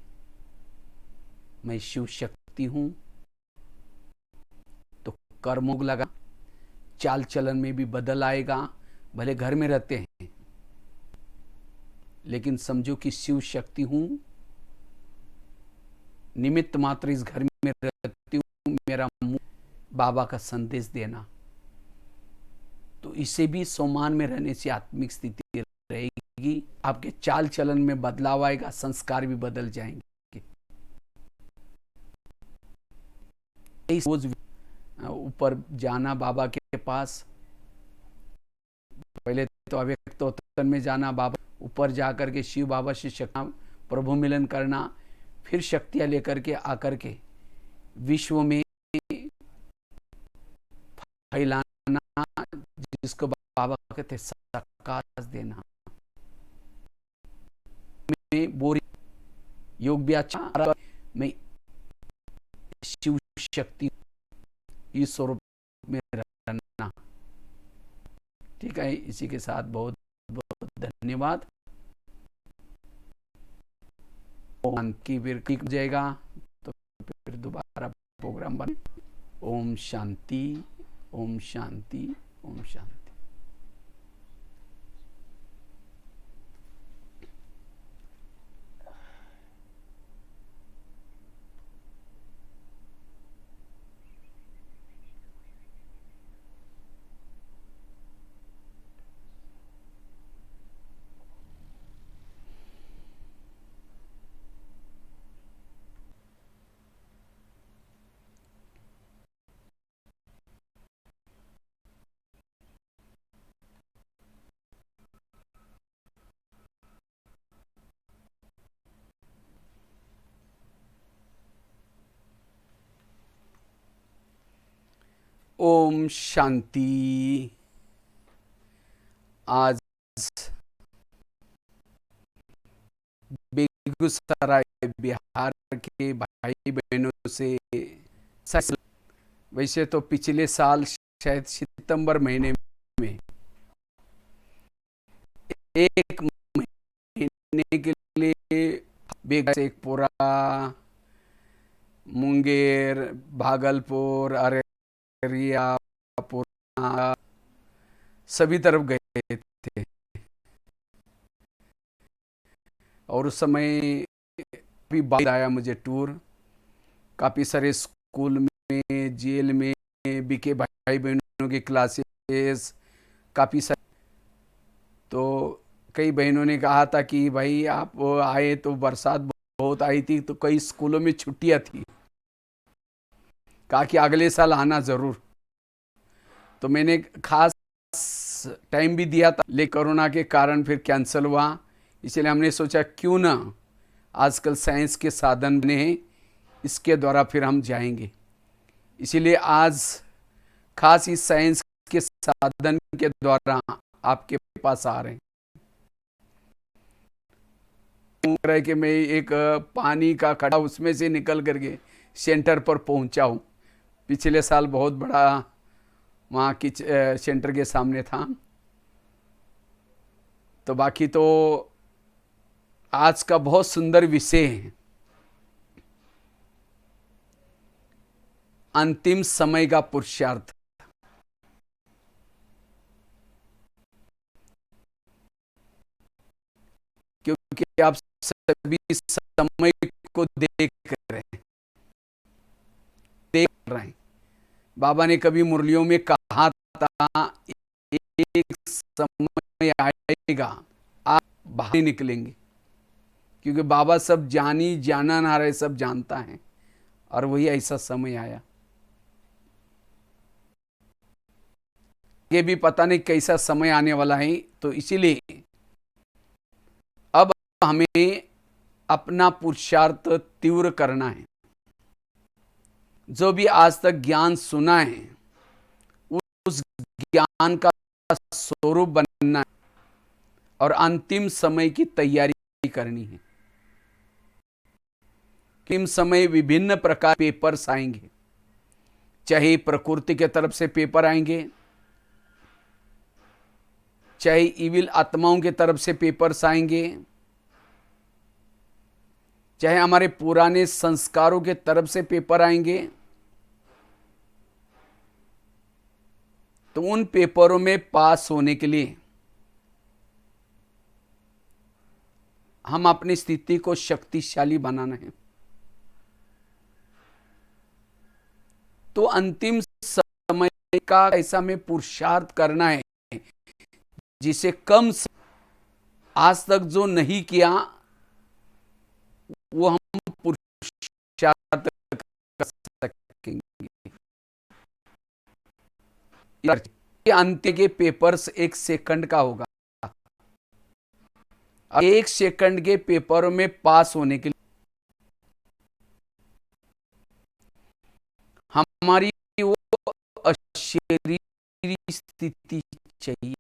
मैं शिव शक्ति हूं। तो कर्मों लगा, चाल चलन में भी बदल आएगा। भले घर में रहते हैं लेकिन समझो कि शिव शक्ति हूं, निमित्त मात्र इस घर में रहती हूं। मेरा मुंह बाबा का संदेश देना, तो इसे भी सम्मान में रहने से आत्मिक स्थिति रहेगी। आपके चाल चलन में बदलाव आएगा, संस्कार भी बदल जाएंगे। रोज ऊपर जाना बाबा के पास, पहले तो अव्यक्त वतन में जाना, बाबा ऊपर जाकर के शिव बाबा से शक्ति प्रभु मिलन करना, फिर शक्तियां लेकर के आकर के विश्व में फैलाना, जिसको बाबा कहते सकाश देना। में बोरी योग भी अच्छा, मैं शिव शक्ति इस स्वरूप में रहना। ठीक है, इसी के साथ बहुत बहुत धन्यवाद। ओम की फिर ठीक जाएगा तो फिर दोबारा प्रोग्राम बने। ओम शांति ओम शांति ओम शांति। ओम शांति। आज बेगूसराय बिहार के भाई बहनों से, वैसे तो पिछले साल शायद सितंबर महीने में एक महीने के लिए बेगूसराय से एक पूरा मुंगेर, भागलपुर, अररिया, पूर्णिया सभी तरफ गए थे। और उस समय भी बाद आया मुझे टूर, काफ़ी सारे स्कूल में, जेल में, बीके भाई बहनों की क्लासेस काफ़ी सारे। तो कई बहनों ने कहा था कि भाई आप आए तो बरसात बहुत आई थी, तो कई स्कूलों में छुट्टियां थी, कहा कि अगले साल आना ज़रूर। तो मैंने खास टाइम भी दिया था, लेकिन कोरोना के कारण फिर कैंसिल हुआ। इसलिए हमने सोचा क्यों ना आजकल साइंस के साधन बने हैं, इसके द्वारा फिर हम जाएंगे। इसीलिए आज खास इस साइंस के साधन के द्वारा आपके पास आ रहे हैं। कि मैं एक पानी का खड़ा उसमें से निकल करके सेंटर पर पहुंचा हूं। पिछले साल बहुत बड़ा वहाँ की सेंटर के सामने था। तो बाकी तो आज का बहुत सुंदर विषय है, अंतिम समय का पुरुषार्थ। क्योंकि आप सभी समय को देख रहे हैं। बाबा ने कभी मुरलियों में कहा था, एक समय आएगा आप बाहर निकलेंगे। क्योंकि बाबा सब जानी जाना ना रहे, सब जानता है, और वही ऐसा समय आया। ये भी पता नहीं कैसा समय आने वाला है। तो इसीलिए अब हमें अपना पुरुषार्थ तीव्र करना है। जो भी आज तक ज्ञान सुना है, उस ज्ञान का स्वरूप बनना है और अंतिम समय की तैयारी करनी है। अंतिम समय विभिन्न प्रकार पेपर्स आएंगे, चाहे प्रकृति के तरफ से पेपर आएंगे, चाहे इविल आत्माओं के तरफ से पेपर्स आएंगे, चाहे हमारे पुराने संस्कारों के तरफ से पेपर आएंगे। तो उन पेपरों में पास होने के लिए हम अपनी स्थिति को शक्तिशाली बनाना है। तो अंतिम समय का ऐसा में पुरुषार्थ करना है जिसे कम आज तक जो नहीं किया वो हम पुरुषार्थ कर सकेंगे। अंत्य के पेपर्स 1 सेकंड का होगा। 1 सेकंड के पेपरों में पास होने के लिए हमारी वो अशरीरी स्थिति चाहिए।